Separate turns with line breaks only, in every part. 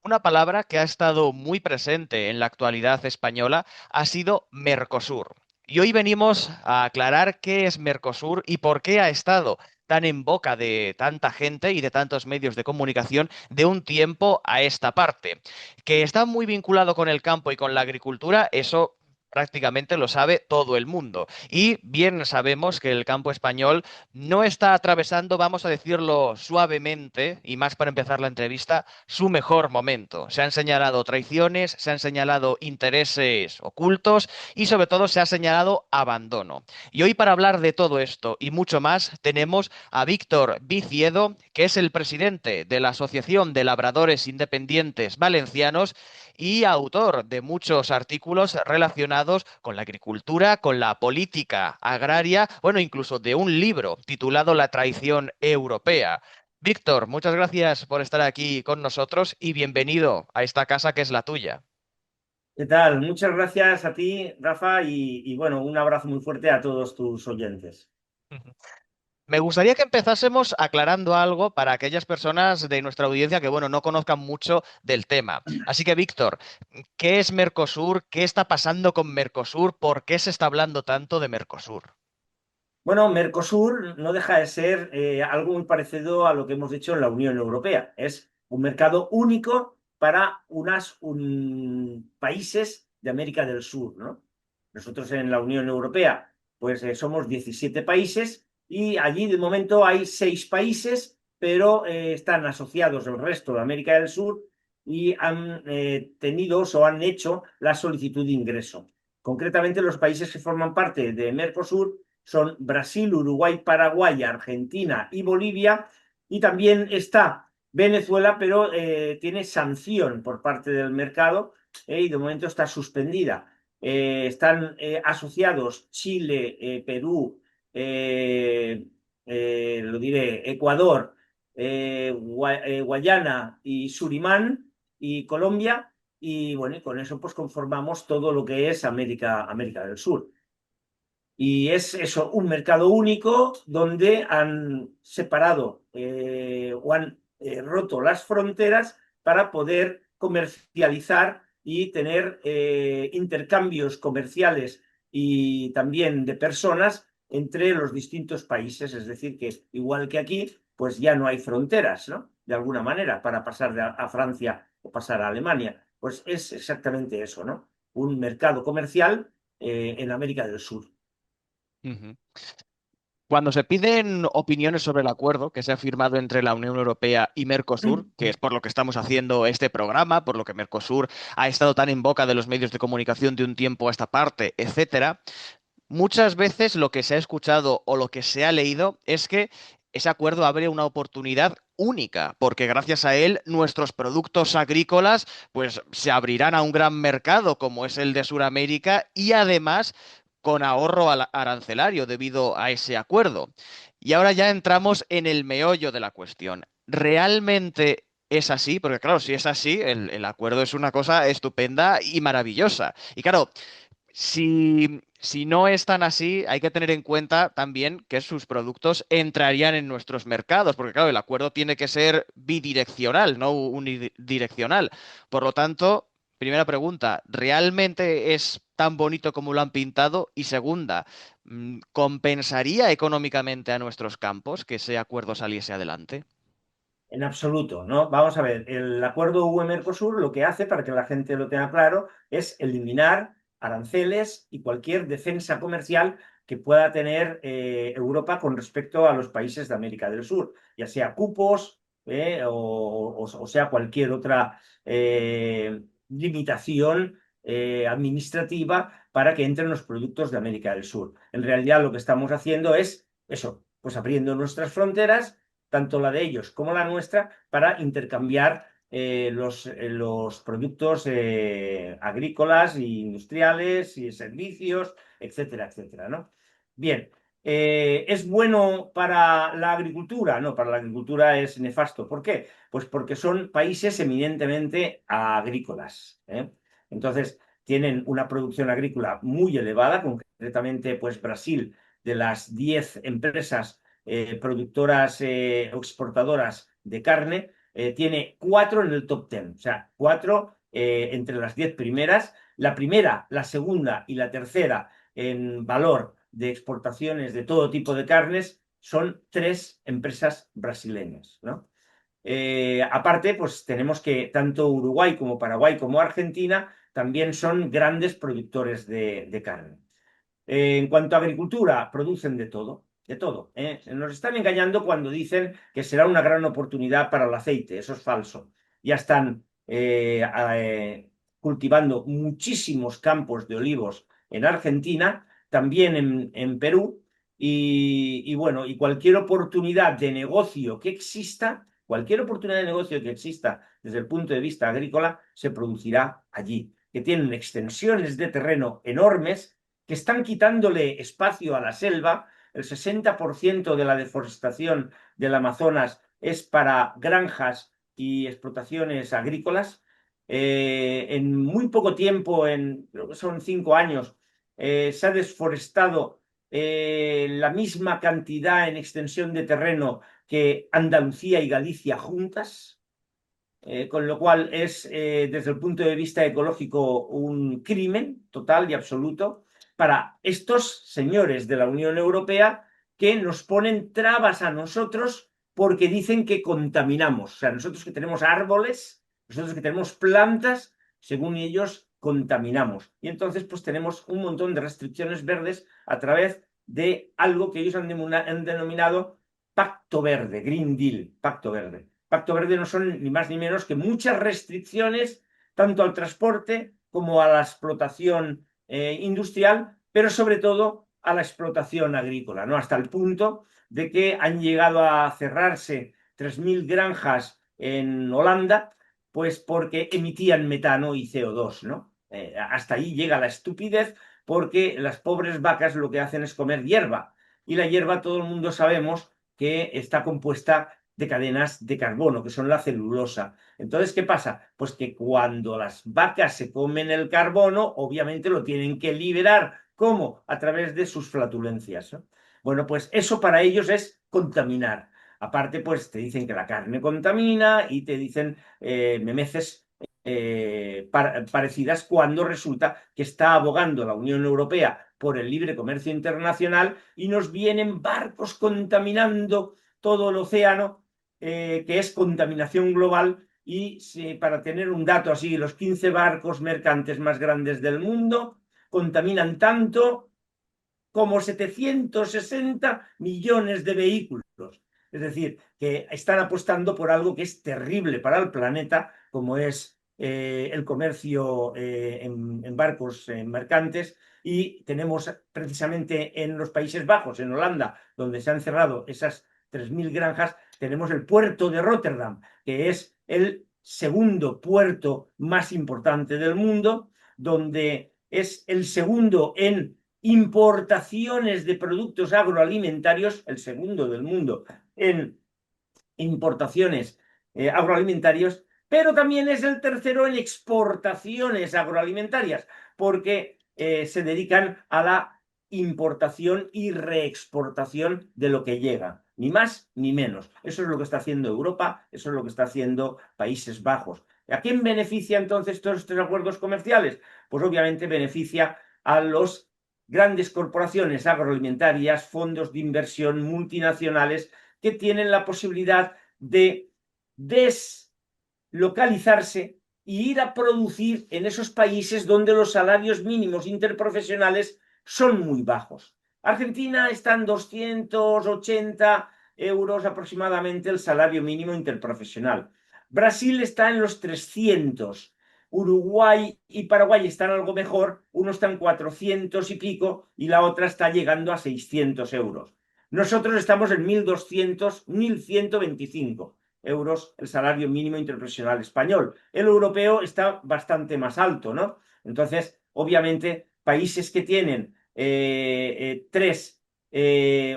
Una palabra que ha estado muy presente en la actualidad española ha sido Mercosur. Y hoy venimos a aclarar qué es Mercosur y por qué ha estado tan en boca de tanta gente y de tantos medios de comunicación de un tiempo a esta parte. Que está muy vinculado con el campo y con la agricultura, eso prácticamente lo sabe todo el mundo. Y bien sabemos que el campo español no está atravesando, vamos a decirlo suavemente, y más para empezar la entrevista, su mejor momento. Se han señalado traiciones, se han señalado intereses ocultos y sobre todo se ha señalado abandono. Y hoy para hablar de todo esto y mucho más tenemos a Víctor Viciedo, que es el presidente de la Asociación de Labradores Independientes Valencianos y autor de muchos artículos relacionados con la agricultura, con la política agraria, bueno, incluso de un libro titulado La traición europea. Víctor, muchas gracias por estar aquí con nosotros y bienvenido a esta casa que es la tuya.
¿Qué tal? Muchas gracias a ti, Rafa, y bueno, un abrazo muy fuerte a todos tus oyentes.
Me gustaría que empezásemos aclarando algo para aquellas personas de nuestra audiencia que, bueno, no conozcan mucho del tema. Así que, Víctor, ¿qué es Mercosur? ¿Qué está pasando con Mercosur? ¿Por qué se está hablando tanto de Mercosur?
Bueno, Mercosur no deja de ser algo muy parecido a lo que hemos dicho en la Unión Europea. Es un mercado único para países de América del Sur, ¿no? Nosotros en la Unión Europea, pues somos 17 países y allí de momento hay 6 países, pero están asociados el resto de América del Sur y han tenido o han hecho la solicitud de ingreso. Concretamente, los países que forman parte de Mercosur son Brasil, Uruguay, Paraguay, Argentina y Bolivia. Y también está Venezuela, pero tiene sanción por parte del mercado y de momento está suspendida. Están asociados Chile, Perú, eh, lo diré, Ecuador, Guayana y Surimán y Colombia. Y bueno, y con eso pues conformamos todo lo que es América del Sur. Y es eso, un mercado único donde han separado o han roto las fronteras para poder comercializar y tener intercambios comerciales y también de personas entre los distintos países. Es decir, que igual que aquí, pues ya no hay fronteras, ¿no? De alguna manera, para pasar a Francia o pasar a Alemania. Pues es exactamente eso, ¿no? Un mercado comercial en América del Sur.
Ujú. Cuando se piden opiniones sobre el acuerdo que se ha firmado entre la Unión Europea y Mercosur, que es por lo que estamos haciendo este programa, por lo que Mercosur ha estado tan en boca de los medios de comunicación de un tiempo a esta parte, etcétera, muchas veces lo que se ha escuchado o lo que se ha leído es que ese acuerdo abre una oportunidad única, porque gracias a él nuestros productos agrícolas pues se abrirán a un gran mercado como es el de Sudamérica y además con ahorro arancelario debido a ese acuerdo. Y ahora ya entramos en el meollo de la cuestión. ¿Realmente es así? Porque claro, si es así, el acuerdo es una cosa estupenda y maravillosa. Y claro, si no es tan así, hay que tener en cuenta también que sus productos entrarían en nuestros mercados, porque claro, el acuerdo tiene que ser bidireccional, no unidireccional. Por lo tanto, primera pregunta, ¿realmente es tan bonito como lo han pintado? Y segunda, ¿compensaría económicamente a nuestros campos que ese acuerdo saliese adelante?
En absoluto, ¿no? Vamos a ver, el acuerdo UE-Mercosur lo que hace, para que la gente lo tenga claro, es eliminar aranceles y cualquier defensa comercial que pueda tener Europa con respecto a los países de América del Sur, ya sea cupos o sea cualquier otra limitación administrativa para que entren los productos de América del Sur. En realidad lo que estamos haciendo es eso, pues abriendo nuestras fronteras tanto la de ellos como la nuestra, para intercambiar los productos agrícolas e industriales y servicios, etcétera, etcétera, ¿no? Bien, ¿es bueno para la agricultura? No, para la agricultura es nefasto. ¿Por qué? Pues porque son países eminentemente agrícolas, ¿eh? Entonces, tienen una producción agrícola muy elevada, concretamente, pues Brasil, de las 10 empresas productoras o exportadoras de carne, tiene 4 en el top 10, o sea, 4 entre las 10 primeras. La primera, la segunda y la tercera en valor de exportaciones de todo tipo de carnes son 3 empresas brasileñas, ¿no? Aparte, pues tenemos que tanto Uruguay como Paraguay como Argentina también son grandes productores de carne. En cuanto a agricultura, producen de todo, de todo. Nos están engañando cuando dicen que será una gran oportunidad para el aceite, eso es falso. Ya están cultivando muchísimos campos de olivos en Argentina, también en Perú, y bueno, y cualquier oportunidad de negocio que exista, cualquier oportunidad de negocio que exista desde el punto de vista agrícola, se producirá allí, que tienen extensiones de terreno enormes que están quitándole espacio a la selva. El 60% de la deforestación del Amazonas es para granjas y explotaciones agrícolas. En muy poco tiempo, creo que son 5 años, se ha desforestado la misma cantidad en extensión de terreno que Andalucía y Galicia juntas. Con lo cual es, desde el punto de vista ecológico, un crimen total y absoluto para estos señores de la Unión Europea que nos ponen trabas a nosotros porque dicen que contaminamos. O sea, nosotros que tenemos árboles, nosotros que tenemos plantas, según ellos, contaminamos. Y entonces, pues tenemos un montón de restricciones verdes a través de algo que ellos han denominado Pacto Verde, Green Deal, Pacto Verde. Pacto Verde no son ni más ni menos que muchas restricciones tanto al transporte como a la explotación industrial, pero sobre todo a la explotación agrícola, ¿no? Hasta el punto de que han llegado a cerrarse 3.000 granjas en Holanda, pues porque emitían metano y CO2, ¿no? Hasta ahí llega la estupidez, porque las pobres vacas lo que hacen es comer hierba, y la hierba todo el mundo sabemos que está compuesta de cadenas de carbono, que son la celulosa. Entonces, ¿qué pasa? Pues que cuando las vacas se comen el carbono, obviamente lo tienen que liberar. ¿Cómo? A través de sus flatulencias, ¿no? Bueno, pues eso para ellos es contaminar. Aparte, pues te dicen que la carne contamina y te dicen memeces parecidas, cuando resulta que está abogando la Unión Europea por el libre comercio internacional y nos vienen barcos contaminando todo el océano, que es contaminación global. Y para tener un dato así, los 15 barcos mercantes más grandes del mundo contaminan tanto como 760 millones de vehículos. Es decir, que están apostando por algo que es terrible para el planeta, como es el comercio en barcos mercantes. Y tenemos precisamente en los Países Bajos, en Holanda, donde se han cerrado esas 3.000 granjas, tenemos el puerto de Rotterdam, que es el segundo puerto más importante del mundo, donde es el segundo en importaciones de productos agroalimentarios, el segundo del mundo en importaciones agroalimentarios, pero también es el tercero en exportaciones agroalimentarias, porque se dedican a la importación y reexportación de lo que llega, ni más ni menos. Eso es lo que está haciendo Europa, eso es lo que está haciendo Países Bajos. ¿A quién beneficia entonces todos estos acuerdos comerciales? Pues obviamente beneficia a los grandes corporaciones agroalimentarias, fondos de inversión multinacionales, que tienen la posibilidad de deslocalizarse e ir a producir en esos países donde los salarios mínimos interprofesionales son muy bajos. Argentina está en 280 euros aproximadamente el salario mínimo interprofesional. Brasil está en los 300. Uruguay y Paraguay están algo mejor, uno está en 400 y pico y la otra está llegando a 600 euros. Nosotros estamos en 1.200, 1.125 euros el salario mínimo interprofesional español. El europeo está bastante más alto, ¿no? Entonces, obviamente, países que tienen 3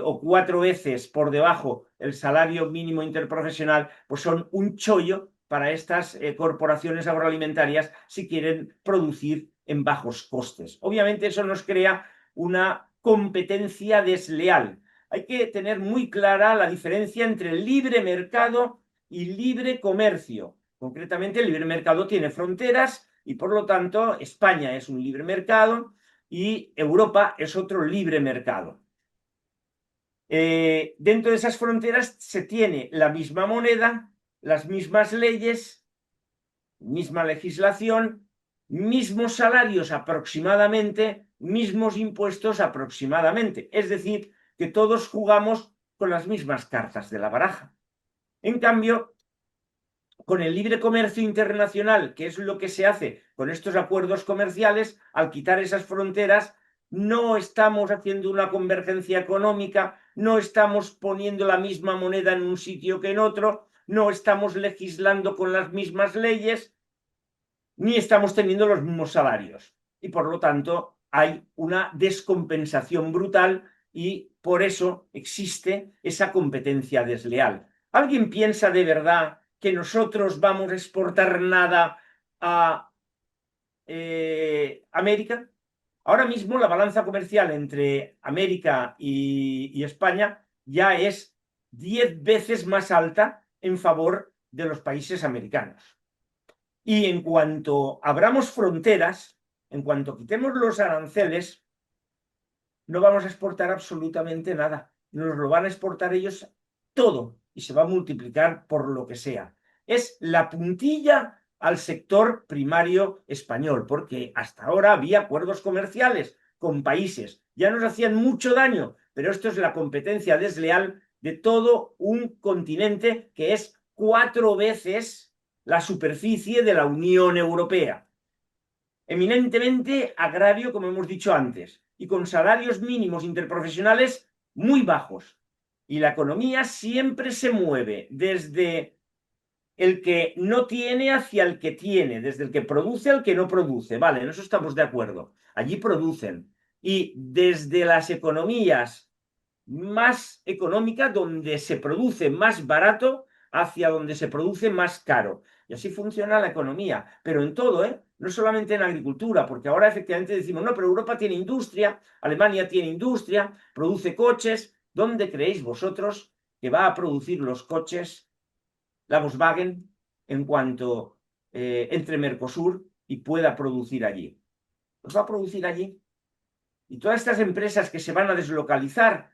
o 4 veces por debajo el salario mínimo interprofesional, pues son un chollo para estas corporaciones agroalimentarias si quieren producir en bajos costes. Obviamente eso nos crea una competencia desleal. Hay que tener muy clara la diferencia entre el libre mercado y libre comercio. Concretamente, el libre mercado tiene fronteras y, por lo tanto, España es un libre mercado y Europa es otro libre mercado. Dentro de esas fronteras se tiene la misma moneda, las mismas leyes, misma legislación, mismos salarios aproximadamente, mismos impuestos aproximadamente. Es decir, que todos jugamos con las mismas cartas de la baraja. En cambio, con el libre comercio internacional, que es lo que se hace con estos acuerdos comerciales, al quitar esas fronteras, no estamos haciendo una convergencia económica, no estamos poniendo la misma moneda en un sitio que en otro, no estamos legislando con las mismas leyes, ni estamos teniendo los mismos salarios. Y por lo tanto hay una descompensación brutal y por eso existe esa competencia desleal. ¿Alguien piensa de verdad que nosotros vamos a exportar nada a América? Ahora mismo la balanza comercial entre América y España ya es 10 veces más alta en favor de los países americanos. Y en cuanto abramos fronteras, en cuanto quitemos los aranceles, no vamos a exportar absolutamente nada. Nos lo van a exportar ellos todo y se va a multiplicar por lo que sea. Es la puntilla al sector primario español, porque hasta ahora había acuerdos comerciales con países. Ya nos hacían mucho daño, pero esto es la competencia desleal de todo un continente que es 4 veces la superficie de la Unión Europea. Eminentemente agrario, como hemos dicho antes, y con salarios mínimos interprofesionales muy bajos. Y la economía siempre se mueve desde el que no tiene hacia el que tiene, desde el que produce al que no produce. Vale, en eso estamos de acuerdo. Allí producen. Y desde las economías más económicas, donde se produce más barato, hacia donde se produce más caro. Y así funciona la economía, pero en todo, ¿eh? No solamente en agricultura, porque ahora efectivamente decimos, no, pero Europa tiene industria, Alemania tiene industria, produce coches. ¿Dónde creéis vosotros que va a producir los coches la Volkswagen en cuanto entre Mercosur y pueda producir allí? Los va a producir allí. Y todas estas empresas que se van a deslocalizar,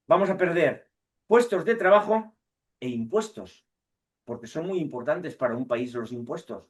vamos a perder puestos de trabajo e impuestos, porque son muy importantes para un país los impuestos.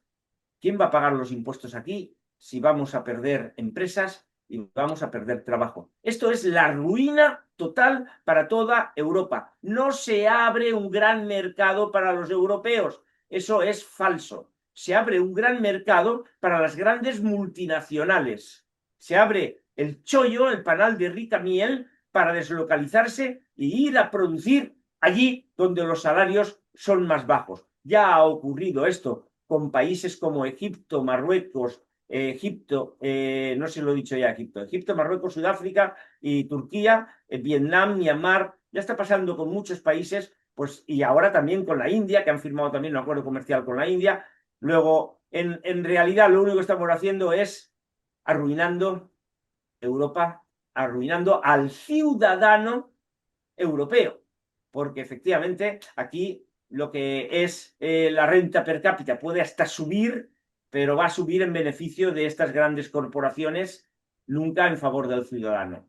¿Quién va a pagar los impuestos aquí si vamos a perder empresas y vamos a perder trabajo? Esto es la ruina total para toda Europa. No se abre un gran mercado para los europeos. Eso es falso. Se abre un gran mercado para las grandes multinacionales. Se abre el chollo, el panal de rica miel, para deslocalizarse e ir a producir allí donde los salarios son más bajos. Ya ha ocurrido esto con países como Egipto, Marruecos, no sé si lo he dicho ya, Egipto, Marruecos, Sudáfrica y Turquía, Vietnam, Myanmar, ya está pasando con muchos países, pues, y ahora también con la India, que han firmado también un acuerdo comercial con la India. Luego, en realidad, lo único que estamos haciendo es arruinando Europa, arruinando al ciudadano europeo, porque efectivamente aquí lo que es la renta per cápita puede hasta subir, pero va a subir en beneficio de estas grandes corporaciones, nunca en favor del ciudadano.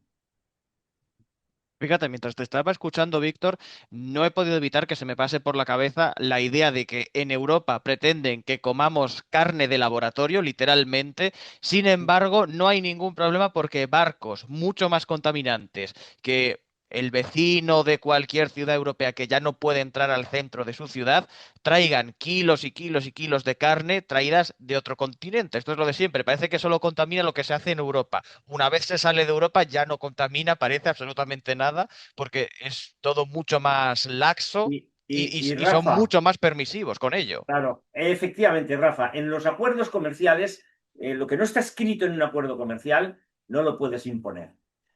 Fíjate, mientras te estaba escuchando, Víctor, no he podido evitar que se me pase por la cabeza la idea de que en Europa pretenden que comamos carne de laboratorio, literalmente. Sin embargo, no hay ningún problema porque barcos mucho más contaminantes que el vecino de cualquier ciudad europea que ya no puede entrar al centro de su ciudad, traigan kilos y kilos y kilos de carne traídas de otro continente. Esto es lo de siempre. Parece que solo contamina lo que se hace en Europa. Una vez se sale de Europa ya no contamina, parece absolutamente nada, porque es todo mucho más laxo
Y
y son
Rafa,
mucho más permisivos con ello.
claro, efectivamente, Rafa, en los acuerdos comerciales, lo que no está escrito en un acuerdo comercial no lo puedes imponer.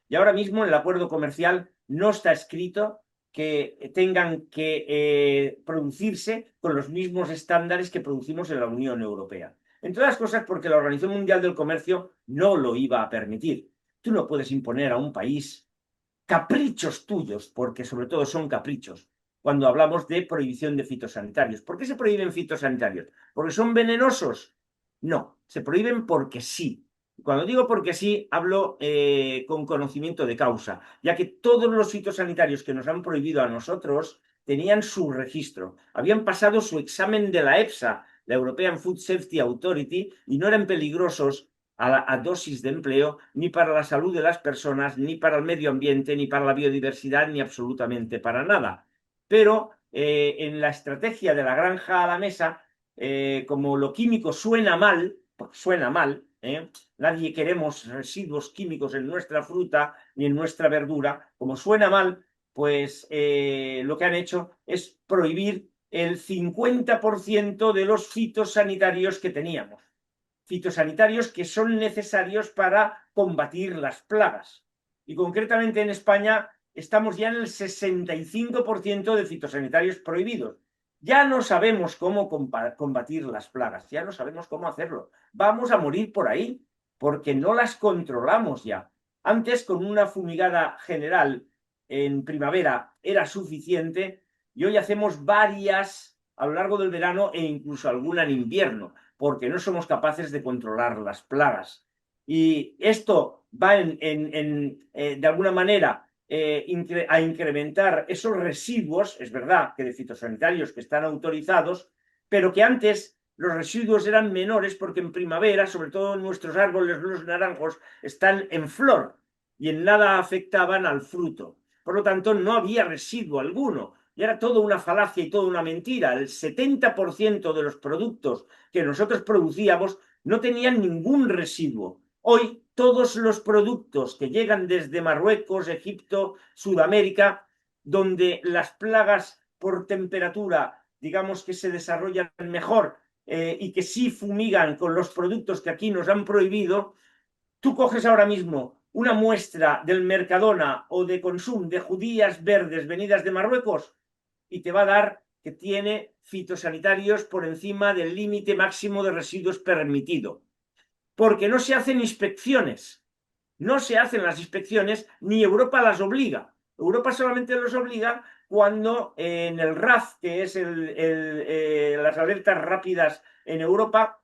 Y ahora mismo en el acuerdo comercial no está escrito que tengan que producirse con los mismos estándares que producimos en la Unión Europea. Entre otras cosas porque la Organización Mundial del Comercio no lo iba a permitir. Tú no puedes imponer a un país caprichos tuyos, porque sobre todo son caprichos, cuando hablamos de prohibición de fitosanitarios. ¿Por qué se prohíben fitosanitarios? ¿Porque son venenosos? No, se prohíben porque sí. Cuando digo porque sí, hablo con conocimiento de causa, ya que todos los fitosanitarios que nos han prohibido a nosotros tenían su registro, habían pasado su examen de la EFSA, la European Food Safety Authority, y no eran peligrosos a dosis de empleo ni para la salud de las personas, ni para el medio ambiente, ni para la biodiversidad, ni absolutamente para nada. Pero en la estrategia de la granja a la mesa, como lo químico suena mal, porque suena mal, nadie queremos residuos químicos en nuestra fruta ni en nuestra verdura, como suena mal, pues lo que han hecho es prohibir el 50% de los fitosanitarios que teníamos. Fitosanitarios que son necesarios para combatir las plagas. Y concretamente en España estamos ya en el 65% de fitosanitarios prohibidos. Ya no sabemos cómo combatir las plagas, ya no sabemos cómo hacerlo. Vamos a morir por ahí, porque no las controlamos ya. Antes, con una fumigada general en primavera era suficiente, y hoy hacemos varias a lo largo del verano e incluso alguna en invierno, porque no somos capaces de controlar las plagas. Y esto va de alguna manera a incrementar esos residuos, es verdad que de fitosanitarios que están autorizados, pero que antes los residuos eran menores porque en primavera, sobre todo nuestros árboles, los naranjos, están en flor y en nada afectaban al fruto. Por lo tanto, no había residuo alguno. Y era todo una falacia y toda una mentira. El 70% de los productos que nosotros producíamos no tenían ningún residuo. Hoy, todos los productos que llegan desde Marruecos, Egipto, Sudamérica, donde las plagas por temperatura, digamos que se desarrollan mejor y que sí fumigan con los productos que aquí nos han prohibido, tú coges ahora mismo una muestra del Mercadona o de Consum de judías verdes venidas de Marruecos y te va a dar que tiene fitosanitarios por encima del límite máximo de residuos permitido. Porque no se hacen inspecciones. No se hacen las inspecciones ni Europa las obliga. Europa solamente los obliga cuando en el RAF, que es las alertas rápidas en Europa,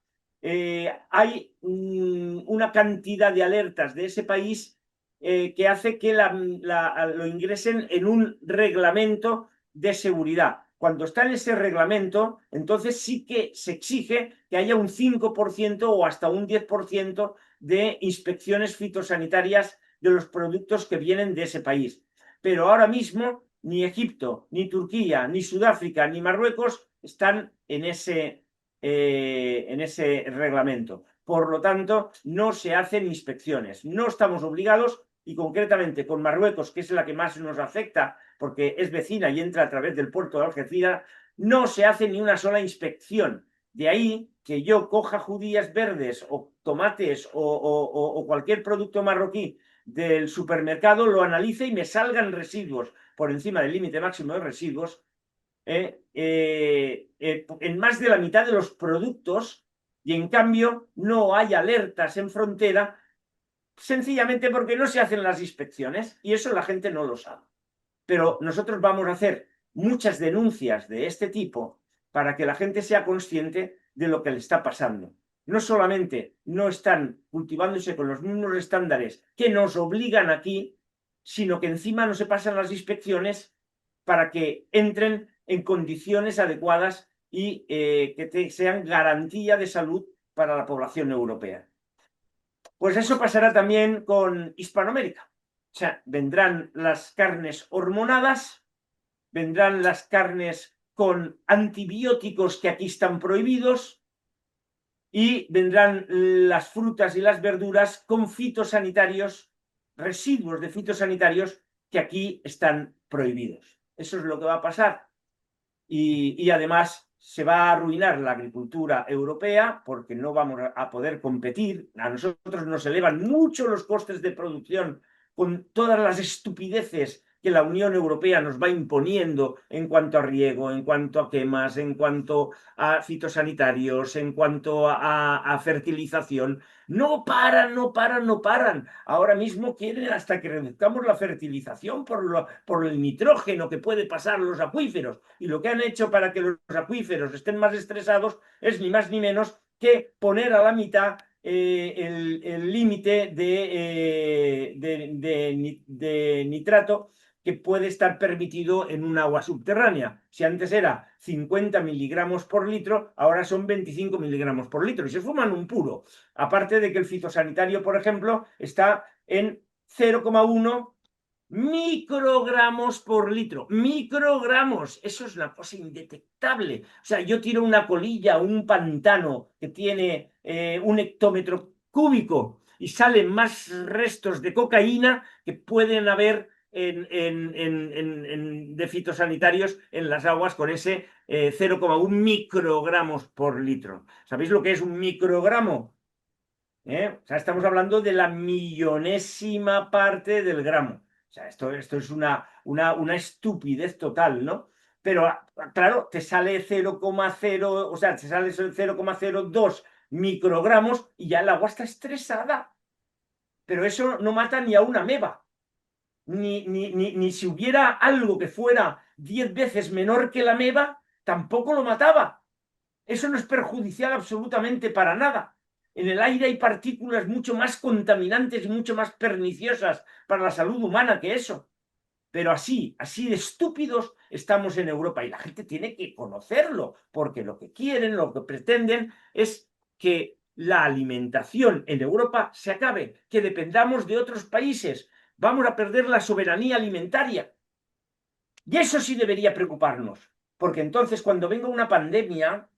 hay una cantidad de alertas de ese país que hace que lo ingresen en un reglamento de seguridad. Cuando está en ese reglamento, entonces sí que se exige que haya un 5% o hasta un 10% de inspecciones fitosanitarias de los productos que vienen de ese país. Pero ahora mismo ni Egipto, ni Turquía, ni Sudáfrica, ni Marruecos están en ese reglamento. Por lo tanto, no se hacen inspecciones. No estamos obligados y concretamente con Marruecos, que es la que más nos afecta porque es vecina y entra a través del puerto de Algeciras, no se hace ni una sola inspección. De ahí que yo coja judías verdes o tomates o cualquier producto marroquí del supermercado, lo analice y me salgan residuos por encima del límite máximo de residuos en más de la mitad de los productos, y en cambio no hay alertas en frontera sencillamente porque no se hacen las inspecciones y eso la gente no lo sabe. Pero nosotros vamos a hacer muchas denuncias de este tipo para que la gente sea consciente de lo que le está pasando. No solamente no están cultivándose con los mismos estándares que nos obligan aquí, sino que encima no se pasan las inspecciones para que entren en condiciones adecuadas y que sean garantía de salud para la población europea. Pues eso pasará también con Hispanoamérica. O sea, vendrán las carnes hormonadas, vendrán las carnes con antibióticos que aquí están prohibidos y vendrán las frutas y las verduras con fitosanitarios, residuos de fitosanitarios que aquí están prohibidos. Eso es lo que va a pasar. Y además se va a arruinar la agricultura europea porque no vamos a poder competir. A nosotros nos elevan mucho los costes de producción con todas las estupideces que la Unión Europea nos va imponiendo en cuanto a riego, en cuanto a quemas, en cuanto a fitosanitarios, en cuanto a fertilización. No paran, no paran, no paran. Ahora mismo quieren hasta que reduzcamos la fertilización por el nitrógeno que puede pasar a los acuíferos. Y lo que han hecho para que los acuíferos estén más estresados es ni más ni menos que poner a la mitad el límite de nitrato que puede estar permitido en un agua subterránea. Si antes era 50 miligramos por litro, ahora son 25 miligramos por litro y se fuman un puro. Aparte de que el fitosanitario, por ejemplo, está en 0,1 microgramos por litro. Microgramos. Eso es una cosa indetectable. O sea, yo tiro una colilla, un pantano que tiene un hectómetro cúbico y salen más restos de cocaína que pueden haber de fitosanitarios en las aguas con ese 0,1 microgramos por litro. ¿Sabéis lo que es un microgramo? O sea, estamos hablando de la millonésima parte del gramo. O sea, esto es una estupidez total, ¿no? Pero claro, te sale 0,0, o sea, te sale 0,02 microgramos y ya el agua está estresada. Pero eso no mata ni a una ameba. Ni si hubiera algo que fuera 10 veces menor que la ameba, tampoco lo mataba. Eso no es perjudicial absolutamente para nada. En el aire hay partículas mucho más contaminantes y mucho más perniciosas para la salud humana que eso. Pero así de estúpidos estamos en Europa y la gente tiene que conocerlo, porque lo que quieren, lo que pretenden es que la alimentación en Europa se acabe, que dependamos de otros países. Vamos a perder la soberanía alimentaria. Y eso sí debería preocuparnos, porque entonces cuando venga una pandemia,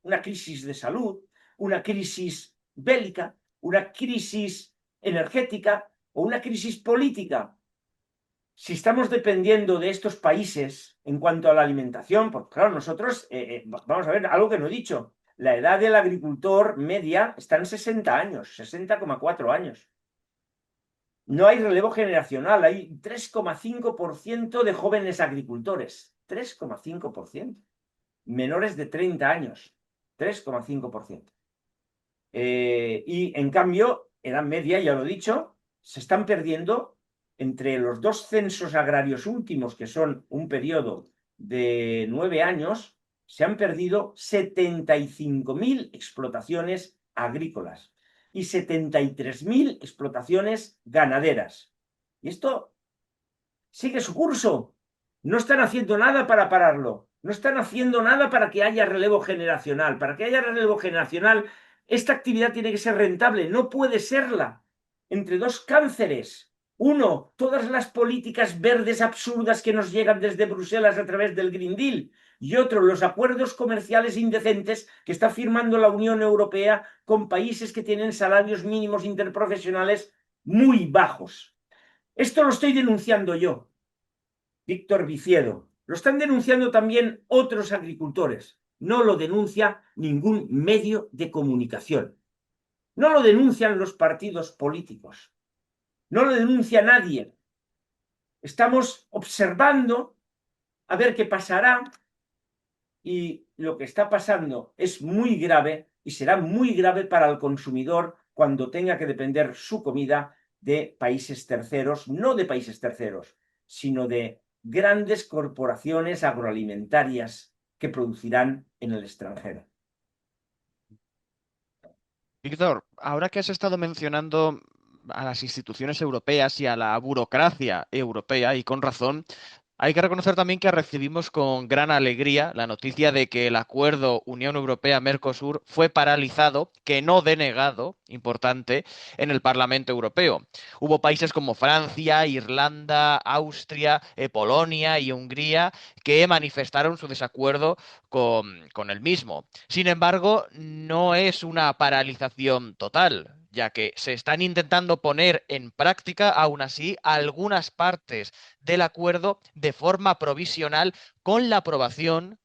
una crisis de salud, una crisis bélica, una crisis energética o una crisis política, si estamos dependiendo de estos países en cuanto a la alimentación, porque claro, nosotros, vamos a ver, algo que no he dicho, la edad del agricultor media está en 60 años, 60,4 años. No hay relevo generacional, hay 3,5% de jóvenes agricultores, 3,5%, menores de 30 años, 3,5%. Y en cambio, edad media, ya lo he dicho, se están perdiendo entre los dos censos agrarios últimos, que son un periodo de 9 años, se han perdido 75.000 explotaciones agrícolas y 73.000 explotaciones ganaderas. Y esto sigue su curso. No están haciendo nada para pararlo. No están haciendo nada para que haya relevo generacional. Para que haya relevo generacional, esta actividad tiene que ser rentable. No puede serla. Entre dos cánceres. Uno, todas las políticas verdes absurdas que nos llegan desde Bruselas a través del Green Deal. Y otro, los acuerdos comerciales indecentes que está firmando la Unión Europea con países que tienen salarios mínimos interprofesionales muy bajos. Esto lo estoy denunciando yo, Víctor Viciedo. Lo están denunciando también otros agricultores. No lo denuncia ningún medio de comunicación. No lo denuncian los partidos políticos. No lo denuncia nadie. Estamos observando a ver qué pasará y lo que está pasando es muy grave y será muy grave para el consumidor cuando tenga que depender su comida de países terceros, no de países terceros, sino de grandes corporaciones agroalimentarias que producirán en el extranjero.
Víctor, ahora que has estado mencionando a las instituciones europeas y a la burocracia europea, y con razón, hay que reconocer también que recibimos con gran alegría la noticia de que el acuerdo Unión Europea-Mercosur fue paralizado, que no denegado, importante, en el Parlamento Europeo. Hubo países como Francia, Irlanda, Austria, Polonia y Hungría que manifestaron su desacuerdo con el mismo. Sin embargo, no es una paralización total, ya que se están intentando poner en práctica, aún así, algunas partes del acuerdo de forma provisional con la aprobación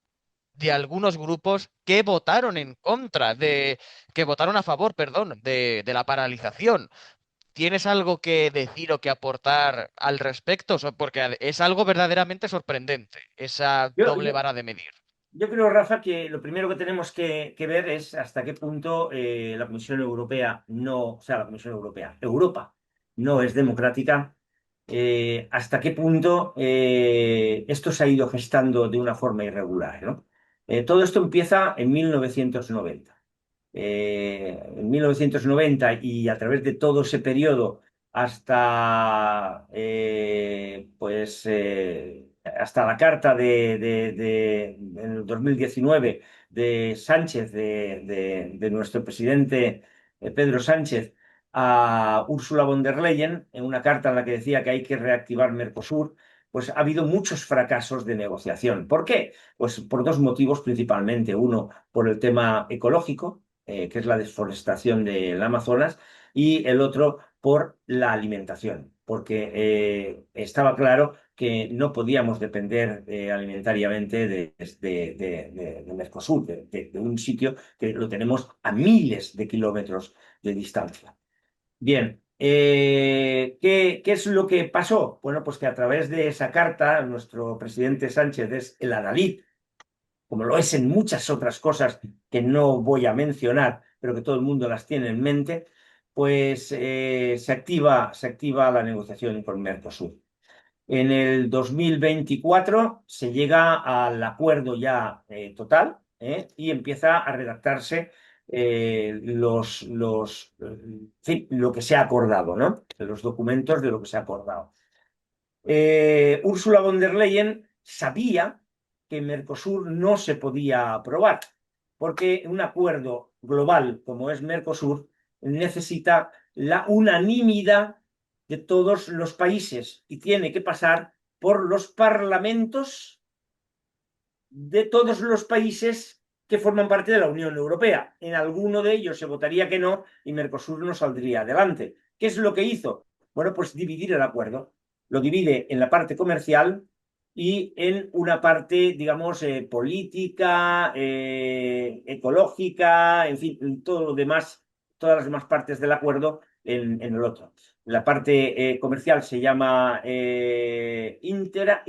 de algunos grupos que votaron en contra que votaron a favor, perdón, de la paralización. ¿Tienes algo que decir o que aportar al respecto? Porque es algo verdaderamente sorprendente, esa
Yo,
doble
yo,
vara de medir.
yo creo, Rafa, que lo primero que tenemos que ver es hasta qué punto la Comisión Europea no, o sea, la Comisión Europea, Europa no es democrática, hasta qué punto esto se ha ido gestando de una forma irregular, ¿no? Todo esto empieza en 1990. En 1990 y a través de todo ese periodo hasta, hasta la carta en el 2019 de Sánchez, de nuestro presidente Pedro Sánchez, a Ursula von der Leyen, en una carta en la que decía que hay que reactivar Mercosur, pues ha habido muchos fracasos de negociación. ¿Por qué? Pues por dos motivos principalmente. Uno, por el tema ecológico, que es la desforestación del Amazonas, y el otro por la alimentación, porque estaba claro que no podíamos depender alimentariamente de Mercosur, de un sitio que lo tenemos a miles de kilómetros de distancia. Bien, ¿qué es lo que pasó? Bueno, pues que a través de esa carta, nuestro presidente Sánchez es el adalid, como lo es en muchas otras cosas que no voy a mencionar, pero que todo el mundo las tiene en mente, pues se activa la negociación con Mercosur. En el 2024 se llega al acuerdo ya total, y empieza a redactarse sí, lo que se ha acordado, ¿no? Los documentos de lo que se ha acordado. Ursula von der Leyen sabía que Mercosur no se podía aprobar, porque un acuerdo global como es Mercosur necesita la unanimidad de todos los países y tiene que pasar por los parlamentos de todos los países que forman parte de la Unión Europea. En alguno de ellos se votaría que no y Mercosur no saldría adelante. ¿Qué es lo que hizo? Bueno, pues dividir el acuerdo. Lo divide en la parte comercial y en una parte, digamos, política, ecológica, en fin, todo lo demás, todas las demás partes del acuerdo en el otro. La parte comercial se llama INTA,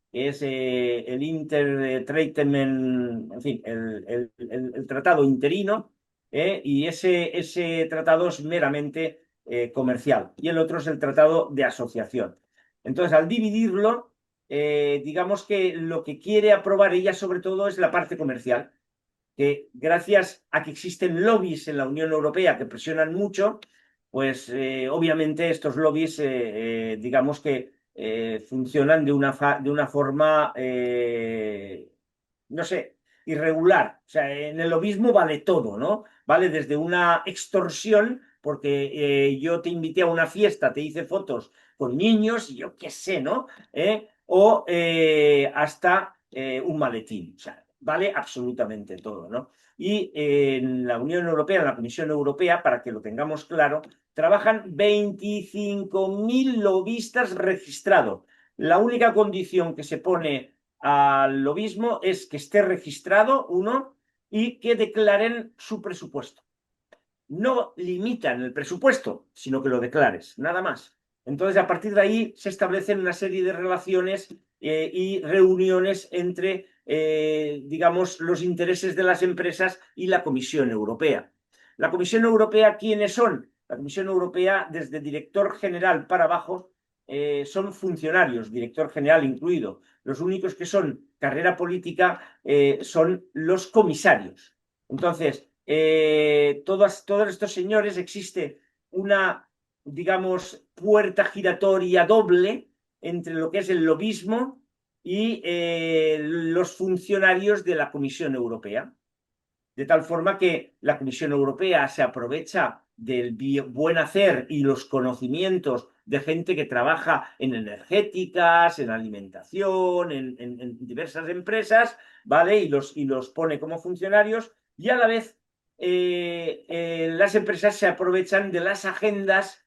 que es el Intertreatment, en fin, el tratado interino, y ese tratado es meramente comercial, y el otro es el tratado de asociación. Entonces, al dividirlo, digamos que lo que quiere aprobar ella sobre todo es la parte comercial, que gracias a que existen lobbies en la Unión Europea que presionan mucho, pues obviamente estos lobbies, digamos que funcionan de una forma, no sé, irregular. O sea, en el lobismo vale todo, ¿no? Vale desde una extorsión, porque yo te invité a una fiesta, te hice fotos con niños, y yo qué sé, ¿no? O hasta un maletín. O sea, vale absolutamente todo, ¿no? Y en la Unión Europea, en la Comisión Europea, para que lo tengamos claro, trabajan 25.000 lobistas registrados. La única condición que se pone al lobismo es que esté registrado, uno, y que declaren su presupuesto. No limitan el presupuesto, sino que lo declares, nada más. Entonces, a partir de ahí se establecen una serie de relaciones y reuniones entre, digamos, los intereses de las empresas y la Comisión Europea. ¿La Comisión Europea quiénes son? La Comisión Europea, desde director general para abajo, son funcionarios, director general incluido. Los únicos que son carrera política son los comisarios. Entonces, todos estos señores existe una, digamos, puerta giratoria doble entre lo que es el lobismo y los funcionarios de la Comisión Europea. De tal forma que la Comisión Europea se aprovecha del buen hacer y los conocimientos de gente que trabaja en energéticas, en alimentación, en diversas empresas, ¿vale? Y los pone como funcionarios, y a la vez las empresas se aprovechan de las agendas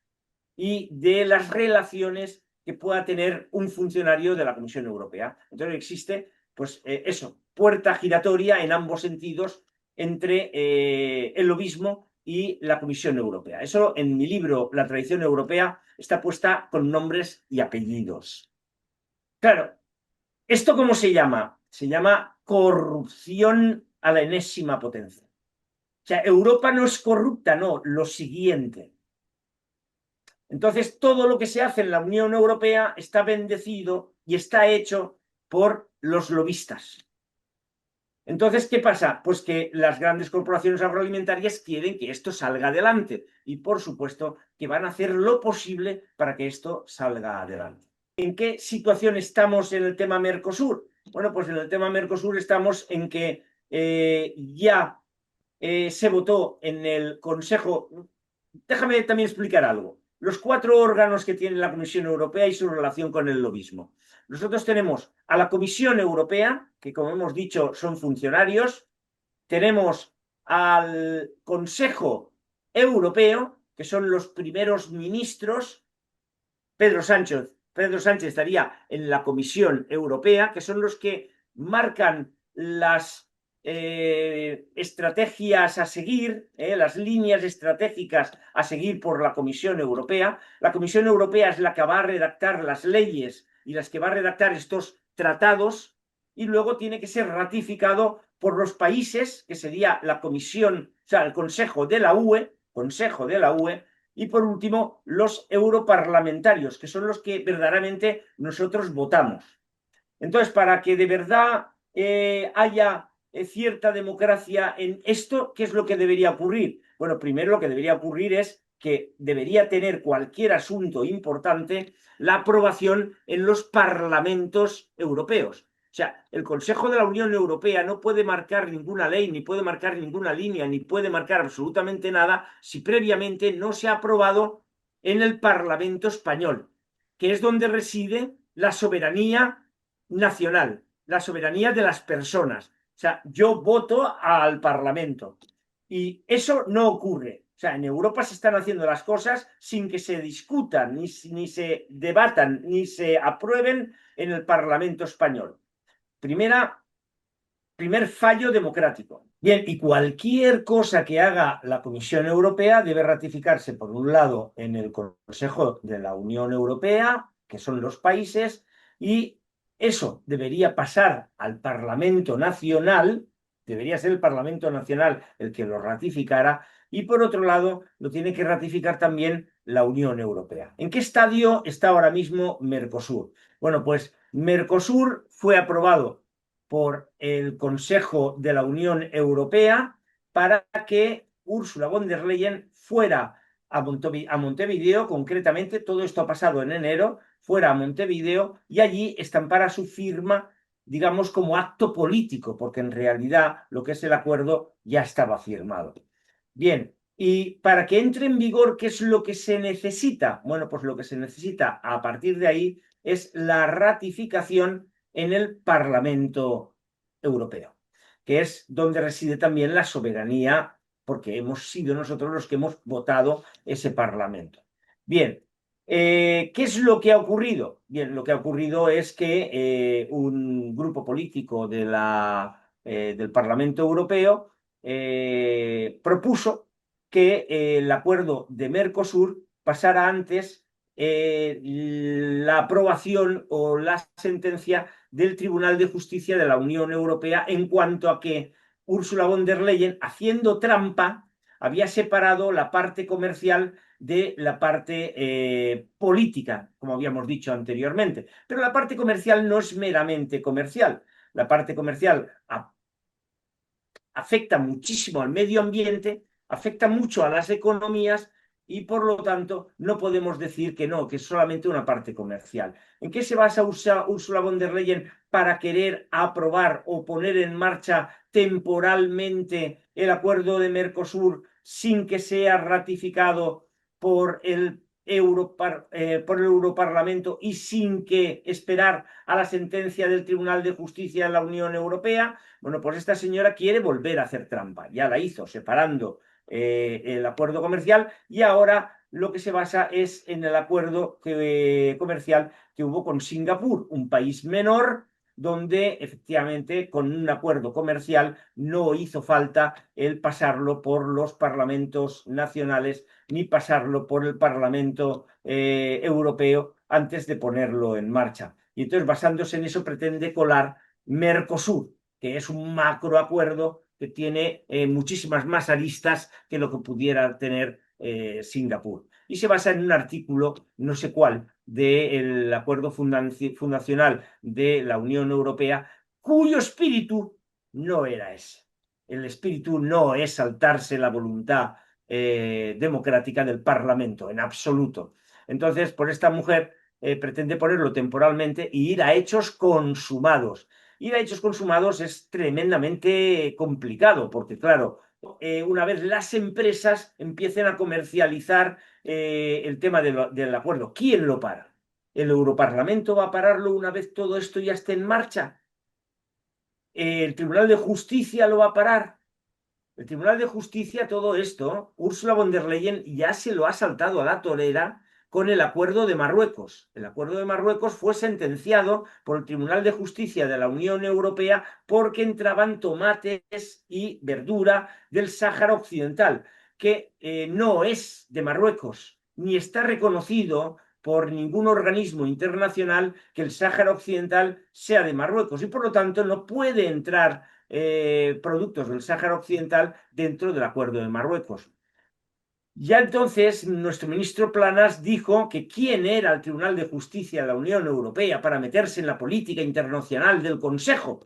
y de las relaciones que pueda tener un funcionario de la Comisión Europea. Entonces existe, pues eso, puerta giratoria en ambos sentidos entre el lobismo y la Comisión Europea. Eso en mi libro, La tradición europea, está puesta con nombres y apellidos. Claro, ¿esto cómo se llama? Se llama corrupción a la enésima potencia. O sea, Europa no es corrupta, no, lo siguiente. Entonces, todo lo que se hace en la Unión Europea está bendecido y está hecho por los lobistas. Entonces, ¿qué pasa? Pues que las grandes corporaciones agroalimentarias quieren que esto salga adelante y, por supuesto, que van a hacer lo posible para que esto salga adelante. ¿En qué situación estamos en el tema Mercosur? Bueno, pues en el tema Mercosur estamos en que ya se votó en el Consejo. Déjame también explicar algo. Los 4 órganos que tiene la Comisión Europea y su relación con el lobismo. Nosotros tenemos a la Comisión Europea, que como hemos dicho son funcionarios, tenemos al Consejo Europeo, que son los primeros ministros. Pedro Sánchez estaría en la Comisión Europea, que son los que marcan las estrategias a seguir, las líneas estratégicas a seguir por la Comisión Europea. La Comisión Europea es la que va a redactar las leyes y las que va a redactar estos tratados, y luego tiene que ser ratificado por los países, que sería la Comisión, o sea, el Consejo de la UE, y por último, los europarlamentarios, que son los que verdaderamente nosotros votamos. Entonces, para que de verdad haya cierta democracia en esto, ¿qué es lo que debería ocurrir? Bueno, primero lo que debería ocurrir es que debería tener cualquier asunto importante la aprobación en los parlamentos europeos. O sea, el Consejo de la Unión Europea no puede marcar ninguna ley, ni puede marcar ninguna línea, ni puede marcar absolutamente nada si previamente no se ha aprobado en el Parlamento español, que es donde reside la soberanía nacional, la soberanía de las personas. O sea, yo voto al Parlamento y eso no ocurre. O sea, en Europa se están haciendo las cosas sin que se discutan, ni se debatan, ni se aprueben en el Parlamento español. Primer fallo democrático. Bien, y cualquier cosa que haga la Comisión Europea debe ratificarse, por un lado, en el Consejo de la Unión Europea, que son los países, y eso debería pasar al Parlamento Nacional, debería ser el Parlamento Nacional el que lo ratificara, y por otro lado, lo tiene que ratificar también la Unión Europea. ¿En qué estadio está ahora mismo Mercosur? Bueno, pues Mercosur fue aprobado por el Consejo de la Unión Europea para que Ursula von der Leyen fuera a Montevideo, concretamente, todo esto ha pasado en enero, fuera a Montevideo y allí estampara su firma, digamos, como acto político, porque en realidad lo que es el acuerdo ya estaba firmado. Bien, y para que entre en vigor, ¿qué es lo que se necesita? Bueno, pues lo que se necesita a partir de ahí es la ratificación en el Parlamento Europeo, que es donde reside también la soberanía, porque hemos sido nosotros los que hemos votado ese Parlamento. Bien, ¿qué es lo que ha ocurrido? Bien, lo que ha ocurrido es que un grupo político del Parlamento Europeo propuso que el acuerdo de Mercosur pasara antes la aprobación o la sentencia del Tribunal de Justicia de la Unión Europea en cuanto a que Ursula von der Leyen, haciendo trampa, había separado la parte comercial de la parte política, como habíamos dicho anteriormente. Pero la parte comercial no es meramente comercial. La parte comercial afecta muchísimo al medio ambiente, afecta mucho a las economías y por lo tanto no podemos decir que no, que es solamente una parte comercial. ¿En qué se basa Ursula von der Leyen para querer aprobar o poner en marcha temporalmente el acuerdo de Mercosur sin que sea ratificado por el Europarlamento y sin que esperar a la sentencia del Tribunal de Justicia de la Unión Europea? Bueno, pues esta señora quiere volver a hacer trampa. Ya la hizo separando el acuerdo comercial y ahora lo que se basa es en el acuerdo comercial que hubo con Singapur, un país menor, donde efectivamente con un acuerdo comercial no hizo falta el pasarlo por los parlamentos nacionales ni pasarlo por el Parlamento Europeo antes de ponerlo en marcha. Y entonces, basándose en eso, pretende colar Mercosur, que es un macroacuerdo que tiene muchísimas más aristas que lo que pudiera tener Singapur. Y se basa en un artículo, no sé cuál, del acuerdo fundacional de la Unión Europea, cuyo espíritu no era ese. El espíritu no es saltarse la voluntad democrática del Parlamento, en absoluto. Entonces, por esta mujer pretende ponerlo temporalmente y ir a hechos consumados. Ir a hechos consumados es tremendamente complicado, porque claro, una vez las empresas empiecen a comercializar el tema del acuerdo, ¿quién lo para? ¿El Europarlamento va a pararlo una vez todo esto ya esté en marcha? ¿El Tribunal de Justicia lo va a parar? El Tribunal de Justicia, todo esto, Ursula von der Leyen ya se lo ha saltado a la torera con el Acuerdo de Marruecos. El Acuerdo de Marruecos fue sentenciado por el Tribunal de Justicia de la Unión Europea porque entraban tomates y verdura del Sáhara Occidental, que no es de Marruecos, ni está reconocido por ningún organismo internacional que el Sáhara Occidental sea de Marruecos y por lo tanto no puede entrar productos del Sáhara Occidental dentro del Acuerdo de Marruecos. Ya entonces nuestro ministro Planas dijo que quién era el Tribunal de Justicia de la Unión Europea para meterse en la política internacional del Consejo.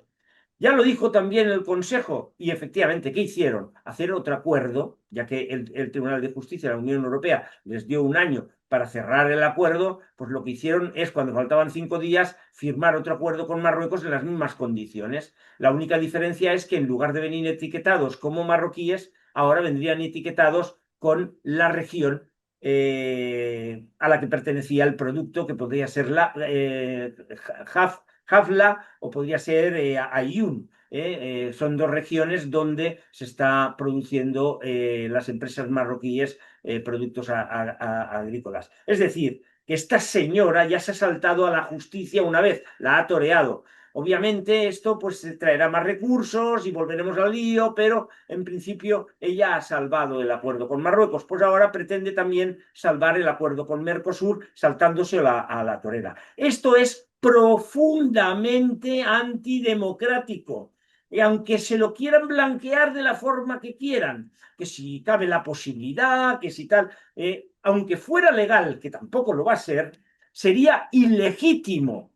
Ya lo dijo también el Consejo y efectivamente, ¿qué hicieron? Hacer otro acuerdo, ya que el Tribunal de Justicia de la Unión Europea les dio un año para cerrar el acuerdo, pues lo que hicieron es, cuando faltaban 5 días, firmar otro acuerdo con Marruecos en las mismas condiciones. La única diferencia es que en lugar de venir etiquetados como marroquíes, ahora vendrían etiquetados con la región a la que pertenecía el producto, que podría ser la Hafla o podría ser Ayyun. Son dos regiones donde se está produciendo las empresas marroquíes productos agrícolas. Es decir, que esta señora ya se ha saltado a la justicia una vez, la ha toreado. Obviamente esto pues traerá más recursos y volveremos al lío, pero en principio ella ha salvado el acuerdo con Marruecos, pues ahora pretende también salvar el acuerdo con Mercosur saltándose a la torera. Esto es profundamente antidemocrático. Y aunque se lo quieran blanquear de la forma que quieran, que si cabe la posibilidad, que si tal, aunque fuera legal, que tampoco lo va a ser, sería ilegítimo.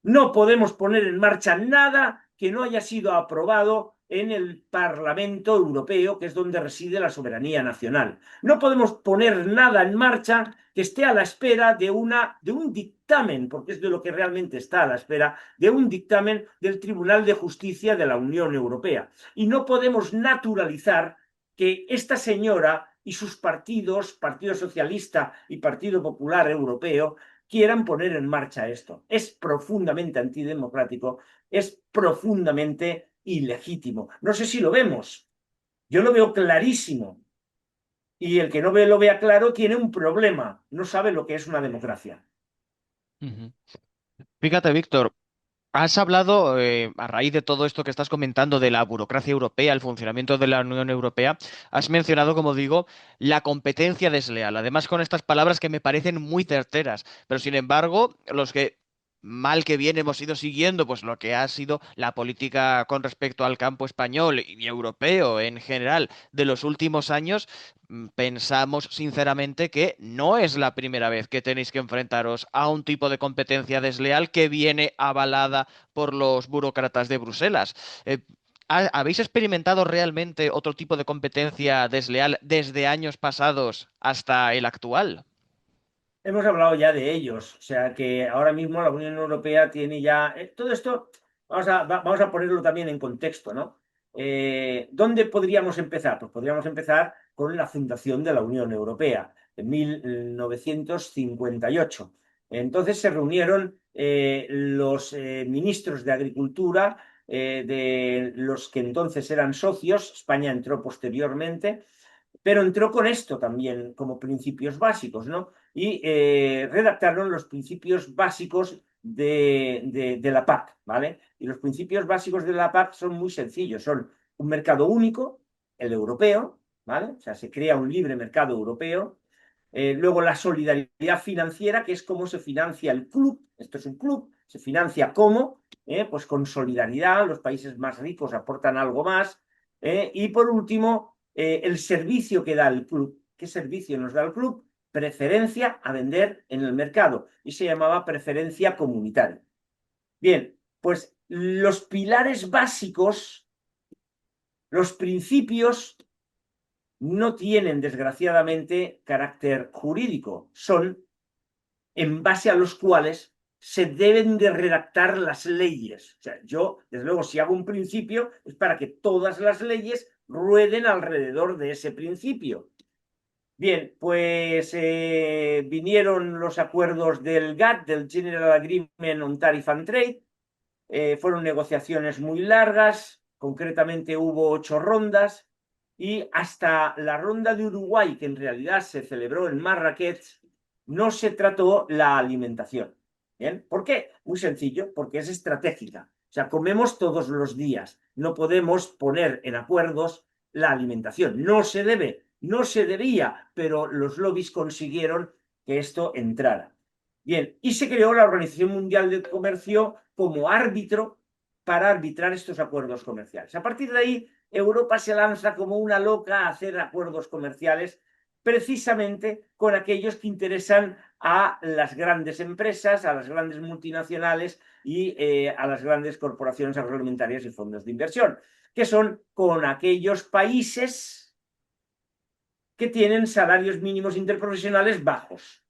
No podemos poner en marcha nada que no haya sido aprobado en el Parlamento Europeo, que es donde reside la soberanía nacional. No podemos poner nada en marcha que esté a la espera de un dictamen, porque es de lo que realmente está a la espera, de un dictamen del Tribunal de Justicia de la Unión Europea. Y no podemos naturalizar que esta señora y sus partidos, Partido Socialista y Partido Popular Europeo, quieran poner en marcha esto. Es profundamente antidemocrático, es profundamente ilegítimo. No sé si lo vemos. Yo lo veo clarísimo. Y el que no lo vea claro tiene un problema. No sabe lo que es una democracia.
Ujú. Fíjate, Víctor, has hablado, a raíz de todo esto que estás comentando de la burocracia europea, el funcionamiento de la Unión Europea, has mencionado, como digo, la competencia desleal. Además, con estas palabras que me parecen muy certeras, pero sin embargo, los que mal que bien hemos ido siguiendo, pues lo que ha sido la política con respecto al campo español y europeo en general de los últimos años, pensamos sinceramente que no es la primera vez que tenéis que enfrentaros a un tipo de competencia desleal que viene avalada por los burócratas de Bruselas. Eh, ¿Habéis experimentado realmente otro tipo de competencia desleal desde años pasados hasta el actual?
Hemos hablado ya de ellos, o sea que ahora mismo la Unión Europea tiene ya... todo esto, vamos a ponerlo también en contexto, ¿no? ¿Dónde podríamos empezar? Pues podríamos empezar con la fundación de la Unión Europea, en 1958. Entonces se reunieron los ministros de Agricultura de los que entonces eran socios, España entró posteriormente, pero entró con esto también como principios básicos, ¿no? Y redactaron los principios básicos de la PAC, ¿vale? Y los principios básicos de la PAC son muy sencillos. Son un mercado único, el europeo, ¿vale? O sea, se crea un libre mercado europeo. Luego la solidaridad financiera, que es cómo se financia el club. Esto es un club, se financia cómo, pues con solidaridad, los países más ricos aportan algo más. Y por último, el servicio que da el club. ¿Qué servicio nos da el club? Preferencia a vender en el mercado y se llamaba preferencia comunitaria. Bien, pues los pilares básicos, los principios no tienen desgraciadamente carácter jurídico, son en base a los cuales se deben de redactar las leyes. O sea, yo, desde luego, si hago un principio es para que todas las leyes rueden alrededor de ese principio. Bien, pues vinieron los acuerdos del GATT, del General Agreement on Tariff and Trade. Fueron negociaciones muy largas, concretamente hubo 8 rondas, y hasta la ronda de Uruguay, que en realidad se celebró en Marrakech, no se trató la alimentación. ¿Bien? ¿Por qué? Muy sencillo, porque es estratégica. O sea, comemos todos los días. No podemos poner en acuerdos la alimentación. No se debe, no se debía, pero los lobbies consiguieron que esto entrara. Bien, y se creó la Organización Mundial del Comercio como árbitro para arbitrar estos acuerdos comerciales. A partir de ahí, Europa se lanza como una loca a hacer acuerdos comerciales precisamente con aquellos que interesan a las grandes empresas, a las grandes multinacionales y a las grandes corporaciones agroalimentarias y fondos de inversión, que son con aquellos países que tienen salarios mínimos interprofesionales bajos.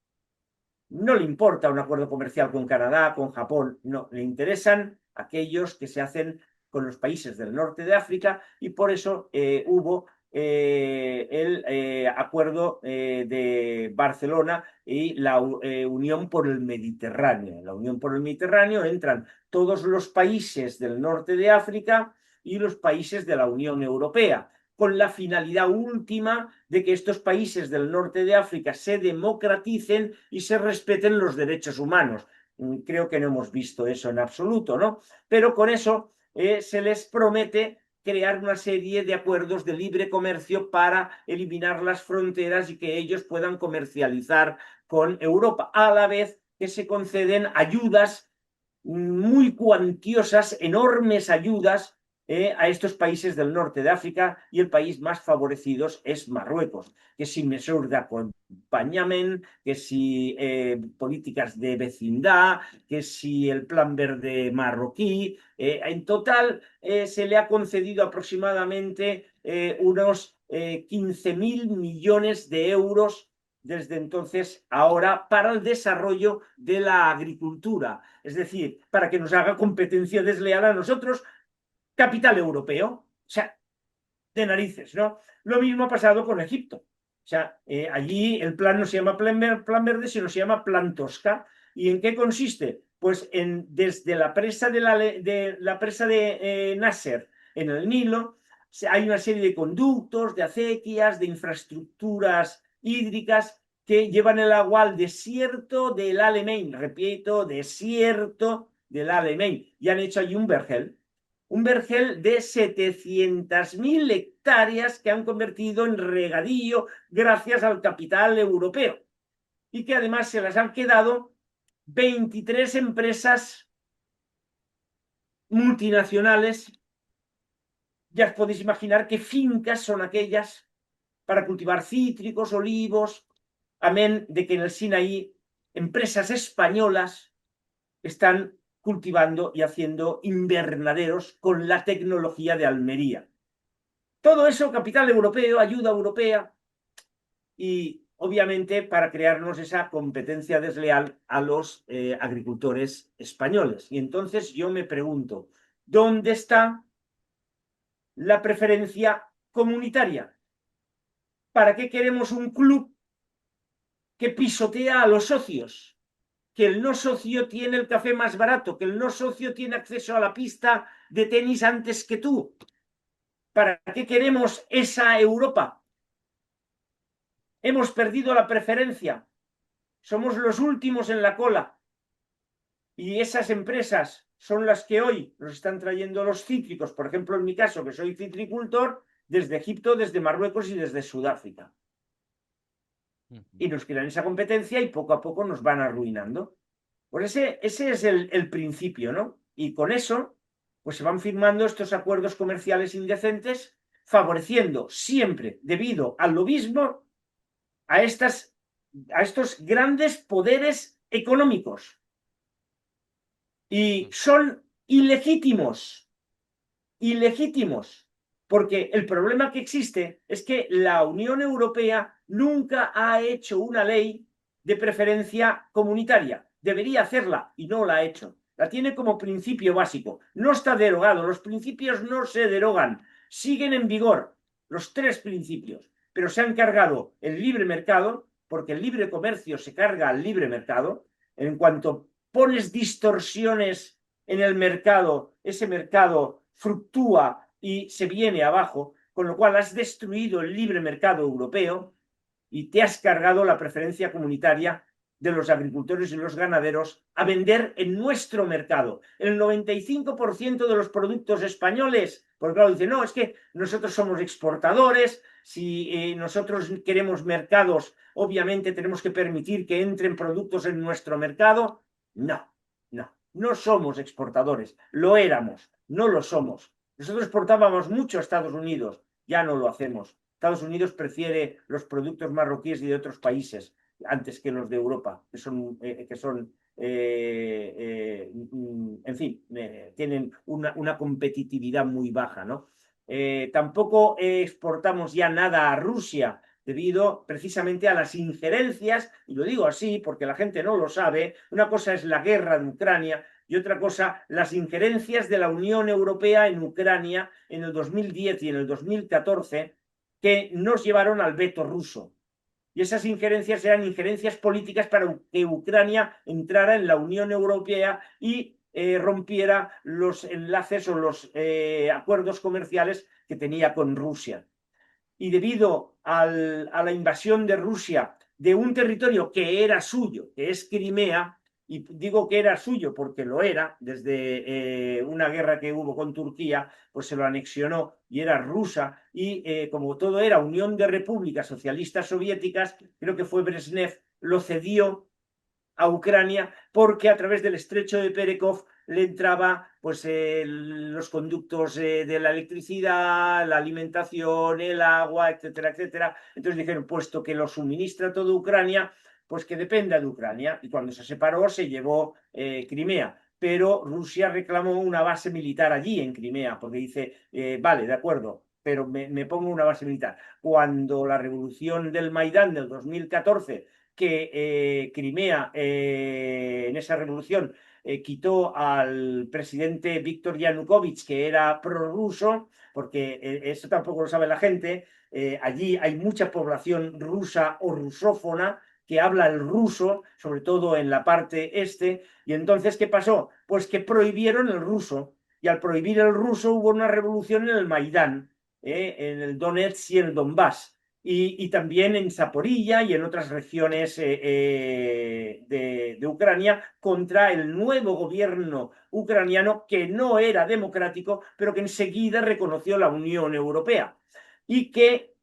No le importa un acuerdo comercial con Canadá, con Japón, no, le interesan aquellos que se hacen con los países del norte de África y por eso hubo el acuerdo de Barcelona y la Unión por el Mediterráneo. En la Unión por el Mediterráneo entran todos los países del norte de África y los países de la Unión Europea, con la finalidad última de que estos países del norte de África se democraticen y se respeten los derechos humanos. Creo que no hemos visto eso en absoluto, ¿no? Pero con eso se les promete crear una serie de acuerdos de libre comercio para eliminar las fronteras y que ellos puedan comercializar con Europa, a la vez que se conceden ayudas muy cuantiosas, enormes ayudas a estos países del norte de África, y el país más favorecido es Marruecos, que si mesures d'acompanyament, que si políticas de vecindad, que si el plan verde marroquí. En total se le ha concedido aproximadamente unos 15.000 millones de euros desde entonces ahora para el desarrollo de la agricultura, es decir, para que nos haga competencia desleal a nosotros, capital europeo. O sea, de narices, ¿no? Lo mismo ha pasado con Egipto. O sea, allí el plan no se llama plan verde, sino se llama plan Tosca. ¿Y en qué consiste? Pues desde la presa de Nasser en el Nilo hay una serie de conductos, de acequias, de infraestructuras hídricas que llevan el agua al desierto del Alamein. Repito, desierto del Alamein. Y han hecho allí un vergel de 700.000 hectáreas que han convertido en regadío gracias al capital europeo y que además se las han quedado 23 empresas multinacionales. Ya os podéis imaginar qué fincas son aquellas para cultivar cítricos, olivos, amén de que en el Sinaí empresas españolas están cultivando y haciendo invernaderos con la tecnología de Almería. Todo eso, capital europeo, ayuda europea y obviamente para crearnos esa competencia desleal a los agricultores españoles. Y entonces yo me pregunto, ¿dónde está la preferencia comunitaria? ¿Para qué queremos un club que pisotea a los socios? Que el no socio tiene el café más barato, que el no socio tiene acceso a la pista de tenis antes que tú. ¿Para qué queremos esa Europa? Hemos perdido la preferencia. Somos los últimos en la cola. Y esas empresas son las que hoy nos están trayendo los cítricos, por ejemplo, en mi caso, que soy citricultor, desde Egipto, desde Marruecos y desde Sudáfrica. Y nos crean esa competencia y poco a poco nos van arruinando. Pues ese es el principio, ¿no? Y con eso, pues se van firmando estos acuerdos comerciales indecentes, favoreciendo siempre, debido al lobismo, a, a estos grandes poderes económicos. Y son ilegítimos, ilegítimos, porque el problema que existe es que la Unión Europea nunca ha hecho una ley de preferencia comunitaria. Debería hacerla y no la ha hecho. La tiene como principio básico. No está derogado. Los principios no se derogan. Siguen en vigor los tres principios, pero se han cargado el libre mercado, porque el libre comercio se carga al libre mercado. En cuanto pones distorsiones en el mercado, ese mercado fluctúa y se viene abajo, con lo cual has destruido el libre mercado europeo y te has cargado la preferencia comunitaria de los agricultores y los ganaderos a vender en nuestro mercado. El 95% de los productos españoles, porque claro, dicen, no, es que nosotros somos exportadores, si nosotros queremos mercados, obviamente tenemos que permitir que entren productos en nuestro mercado. No, no, no somos exportadores, lo éramos, no lo somos. Nosotros exportábamos mucho a Estados Unidos, ya no lo hacemos. Estados Unidos prefiere los productos marroquíes y de otros países antes que los de Europa, en fin, tienen una competitividad muy baja, ¿no? Tampoco exportamos ya nada a Rusia debido precisamente a las injerencias, y lo digo así porque la gente no lo sabe, una cosa es la guerra de Ucrania y otra cosa, las injerencias de la Unión Europea en Ucrania en el 2010 y en el 2014, que nos llevaron al veto ruso. Y esas injerencias eran injerencias políticas para que Ucrania entrara en la Unión Europea y rompiera los enlaces o los acuerdos comerciales que tenía con Rusia. Y debido a la invasión de Rusia de un territorio que era suyo, que es Crimea, y digo que era suyo porque lo era, desde una guerra que hubo con Turquía, pues se lo anexionó y era rusa, y como todo era Unión de Repúblicas Socialistas Soviéticas, creo que fue Brezhnev, lo cedió a Ucrania porque a través del estrecho de Perekov le entraba pues los conductos de la electricidad, la alimentación, el agua, etcétera, etcétera. Entonces dijeron, puesto que lo suministra todo Ucrania, pues que dependa de Ucrania. Y cuando se separó se llevó Crimea. Pero Rusia reclamó una base militar allí en Crimea, porque dice, vale, de acuerdo, pero me pongo una base militar. Cuando la revolución del Maidán del 2014 que Crimea en esa revolución quitó al presidente Víctor Yanukovych, que era prorruso, porque eso tampoco lo sabe la gente, allí hay mucha población rusa o rusófona que habla el ruso, sobre todo en la parte este, y entonces, ¿qué pasó? Pues que prohibieron el ruso, y al prohibir el ruso hubo una revolución en el Maidán, en el Donetsk y el Donbass, y también en Zaporilla y en otras regiones de Ucrania contra el nuevo gobierno ucraniano que no era democrático, pero que enseguida reconoció la Unión Europea y que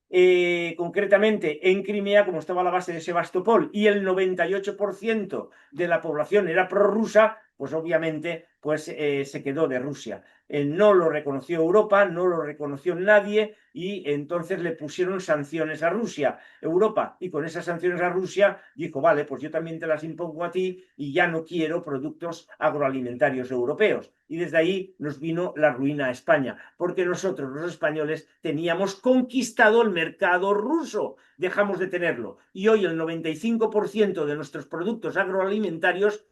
concretamente en Crimea, como estaba la base de Sebastopol y el 98% de la población era prorrusa, pues obviamente pues, se quedó de Rusia. No lo reconoció Europa, no lo reconoció nadie y entonces le pusieron sanciones a Rusia, Europa, y con esas sanciones a Rusia dijo, vale, pues yo también te las impongo a ti y ya no quiero productos agroalimentarios europeos. Y desde ahí nos vino la ruina a España, porque nosotros los españoles teníamos conquistado el mercado ruso, dejamos de tenerlo y hoy el 95% de nuestros productos agroalimentarios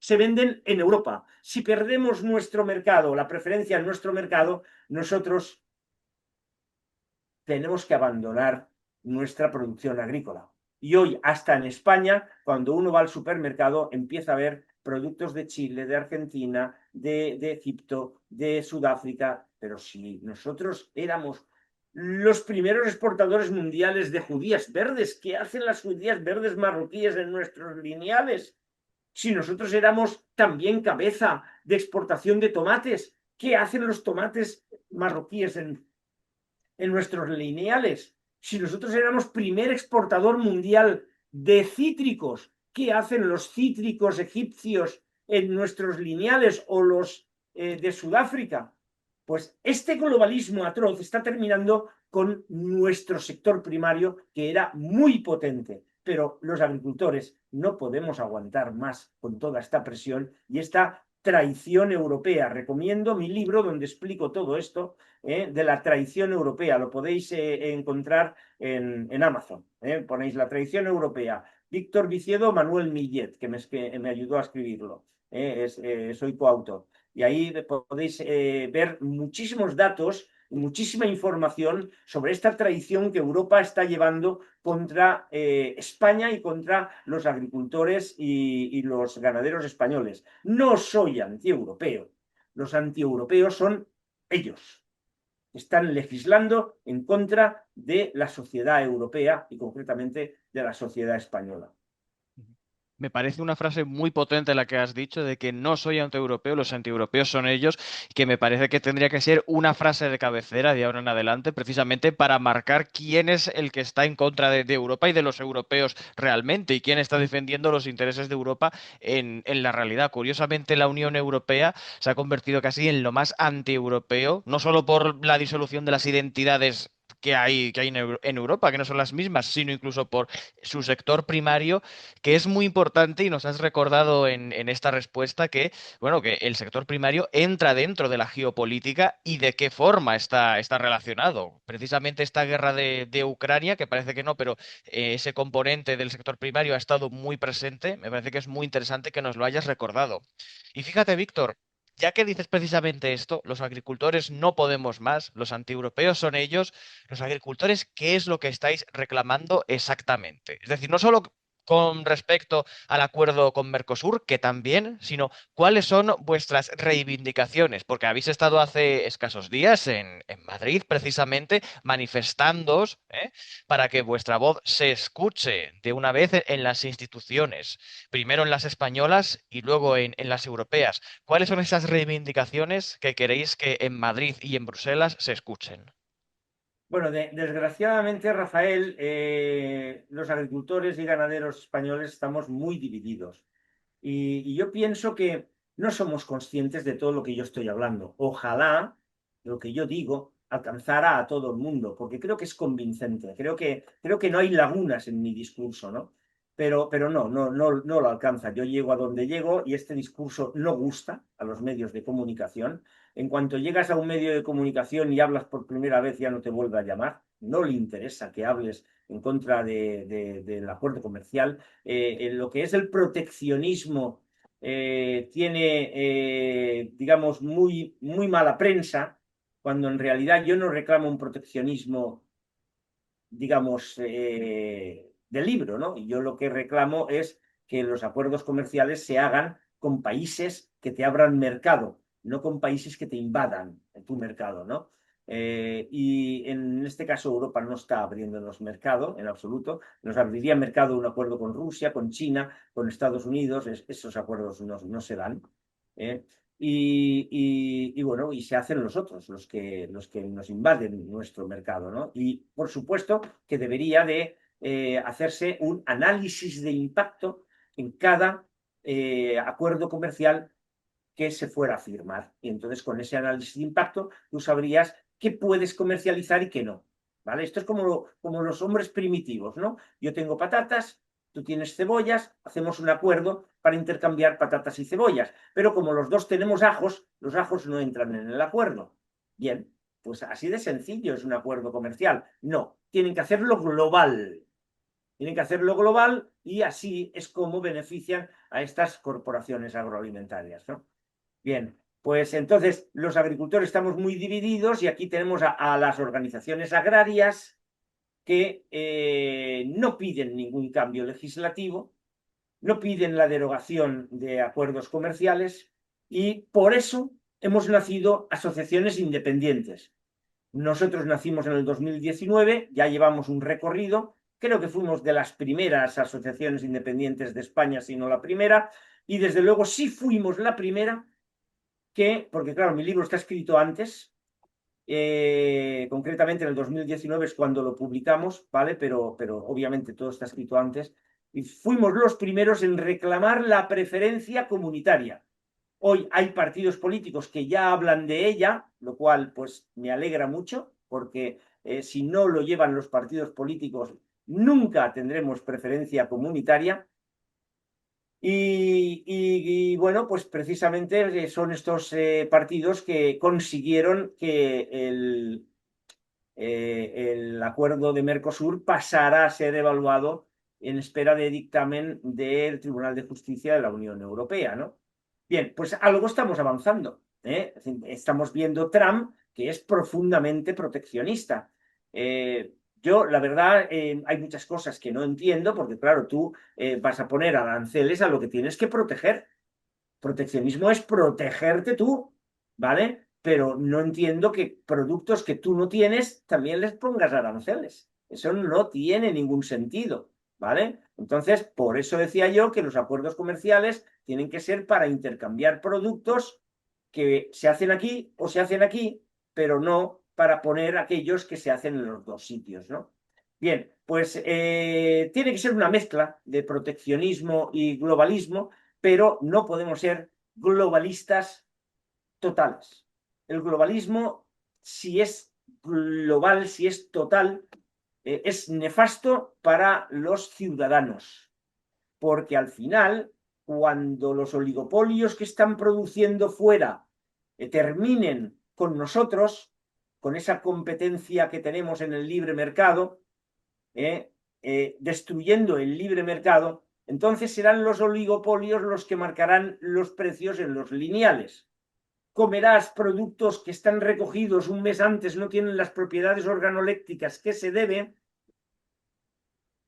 se venden en Europa. Si perdemos nuestro mercado, la preferencia en nuestro mercado, nosotros tenemos que abandonar nuestra producción agrícola. Y hoy, hasta en España, cuando uno va al supermercado, empieza a ver productos de Chile, de Argentina, de Egipto, de Sudáfrica. Pero si nosotros éramos los primeros exportadores mundiales de judías verdes, ¿qué hacen las judías verdes marroquíes en nuestros lineales? Si nosotros éramos también cabeza de exportación de tomates, ¿qué hacen los tomates marroquíes en nuestros lineales? Si nosotros éramos primer exportador mundial de cítricos, ¿qué hacen los cítricos egipcios en nuestros lineales o los de Sudáfrica? Pues este globalismo atroz está terminando con nuestro sector primario, que era muy potente, pero los agricultores no podemos aguantar más con toda esta presión y esta traición europea. Recomiendo mi libro donde explico todo esto, de la traición europea. Lo podéis encontrar en Amazon. Ponéis la traición europea. Víctor Viciedo, Manuel Millet, que me ayudó a escribirlo. Soy coautor. Y ahí podéis ver muchísimos datos, muchísima información sobre esta traición que Europa está llevando contra España y contra los agricultores y los ganaderos españoles. No soy antieuropeo. Los antieuropeos son ellos. Están legislando en contra de la sociedad europea y concretamente de la sociedad española.
Me parece una frase muy potente la que has dicho de que no soy antieuropeo, los antieuropeos son ellos, y que me parece que tendría que ser una frase de cabecera de ahora en adelante, precisamente para marcar quién es el que está en contra de Europa y de los europeos realmente, y quién está defendiendo los intereses de Europa en la realidad. Curiosamente, la Unión Europea se ha convertido casi en lo más antieuropeo, no solo por la disolución de las identidades que hay en Europa, que no son las mismas, sino incluso por su sector primario, que es muy importante y nos has recordado en esta respuesta que, bueno, que el sector primario entra dentro de la geopolítica y de qué forma está relacionado. Precisamente esta guerra de Ucrania, que parece que no, pero ese componente del sector primario ha estado muy presente, me parece que es muy interesante que nos lo hayas recordado. Y fíjate, Víctor. Ya que dices precisamente esto, los agricultores no podemos más, los antieuropeos son ellos, los agricultores, ¿qué es lo que estáis reclamando exactamente? Es decir, no solo con respecto al acuerdo con Mercosur, que también, sino cuáles son vuestras reivindicaciones, porque habéis estado hace escasos días en Madrid precisamente manifestándoos, para que vuestra voz se escuche de una vez en las instituciones, primero en las españolas y luego en las europeas. ¿Cuáles son esas reivindicaciones que queréis que en Madrid y en Bruselas se escuchen?
Bueno, desgraciadamente, Rafael, los agricultores y ganaderos españoles estamos muy divididos. Y yo pienso que no somos conscientes de todo lo que yo estoy hablando. Ojalá lo que yo digo alcanzara a todo el mundo, porque creo que es convincente. Creo que no hay lagunas en mi discurso, ¿no? Pero no lo alcanza. Yo llego a donde llego y este discurso no gusta a los medios de comunicación. En cuanto llegas a un medio de comunicación y hablas por primera vez, ya no te vuelve a llamar. No le interesa que hables en contra del acuerdo comercial. En lo que es el proteccionismo, tiene, digamos, muy, muy mala prensa, cuando en realidad yo no reclamo un proteccionismo, digamos, de libro, ¿no? Y yo lo que reclamo es que los acuerdos comerciales se hagan con países que te abran mercado, no con países que te invadan en tu mercado, ¿no? Y en este caso Europa no está abriéndonos mercado en absoluto. Nos abriría mercado un acuerdo con Rusia, con China, con Estados Unidos. Esos acuerdos no se dan. ¿eh? Y bueno, y se hacen los otros, los que nos invaden nuestro mercado, ¿no? Y por supuesto que debería de hacerse un análisis de impacto en cada acuerdo comercial que se fuera a firmar. Y entonces con ese análisis de impacto tú sabrías qué puedes comercializar y qué no. ¿Vale? Esto es como los hombres primitivos, ¿no? Yo tengo patatas, tú tienes cebollas, hacemos un acuerdo para intercambiar patatas y cebollas. Pero como los dos tenemos ajos, los ajos no entran en el acuerdo. Bien, pues así de sencillo es un acuerdo comercial. No, tienen que hacerlo global. Tienen que hacerlo global y así es como benefician a estas corporaciones agroalimentarias, ¿no? Bien, pues entonces los agricultores estamos muy divididos y aquí tenemos a las organizaciones agrarias que no piden ningún cambio legislativo, no piden la derogación de acuerdos comerciales y por eso hemos nacido asociaciones independientes. Nosotros nacimos en el 2019, ya llevamos un recorrido, creo que fuimos de las primeras asociaciones independientes de España, si no la primera, y desde luego sí fuimos la primera porque claro, mi libro está escrito antes, concretamente en el 2019 es cuando lo publicamos, ¿vale? Pero obviamente todo está escrito antes, y fuimos los primeros en reclamar la preferencia comunitaria. Hoy hay partidos políticos que ya hablan de ella, lo cual pues me alegra mucho, porque si no lo llevan los partidos políticos, nunca tendremos preferencia comunitaria. Bueno, pues precisamente son estos partidos que consiguieron que el acuerdo de Mercosur pasara a ser evaluado en espera de dictamen del Tribunal de Justicia de la Unión Europea, ¿no? Bien, pues algo estamos avanzando, ¿eh? Estamos viendo Trump, que es profundamente proteccionista. Yo, la verdad, hay muchas cosas que no entiendo, porque claro, tú vas a poner aranceles a lo que tienes que proteger. Proteccionismo es protegerte tú, ¿vale? Pero no entiendo que productos que tú no tienes también les pongas aranceles. Eso no tiene ningún sentido, ¿vale? Entonces, por eso decía yo que los acuerdos comerciales tienen que ser para intercambiar productos que se hacen aquí o se hacen aquí, pero no para poner aquellos que se hacen en los dos sitios, ¿no? Bien, pues tiene que ser una mezcla de proteccionismo y globalismo, pero no podemos ser globalistas totales. El globalismo, si es global, si es total, es nefasto para los ciudadanos, porque al final, cuando los oligopolios que están produciendo fuera terminen con nosotros, con esa competencia que tenemos en el libre mercado, destruyendo el libre mercado, entonces serán los oligopolios los que marcarán los precios en los lineales. Comerás productos que están recogidos un mes antes, no tienen las propiedades organolépticas que se deben.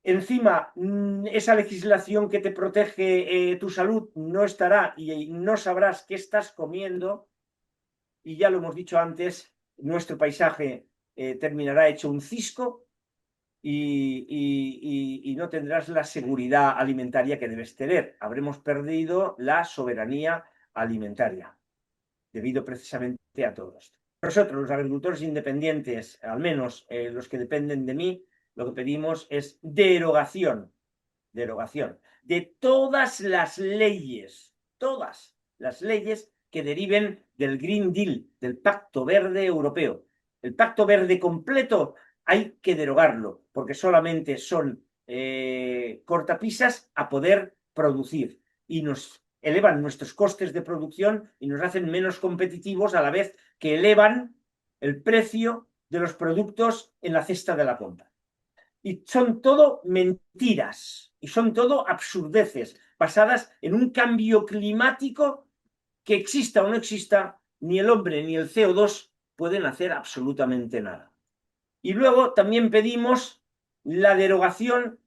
Encima, esa legislación que te protege tu salud no estará y no sabrás qué estás comiendo. Y ya lo hemos dicho antes, nuestro paisaje terminará hecho un cisco y no tendrás la seguridad alimentaria que debes tener. Habremos perdido la soberanía alimentaria debido precisamente a todo esto. Nosotros, los agricultores independientes, al menos los que dependen de mí, lo que pedimos es derogación de todas las leyes que deriven del Green Deal, del Pacto Verde Europeo. El Pacto Verde completo hay que derogarlo, porque solamente son cortapisas a poder producir y nos elevan nuestros costes de producción y nos hacen menos competitivos a la vez que elevan el precio de los productos en la cesta de la compra. Y son todo mentiras y son todo absurdeces basadas en un cambio climático que exista o no exista, ni el hombre ni el CO2 pueden hacer absolutamente nada. Y luego también pedimos la derogación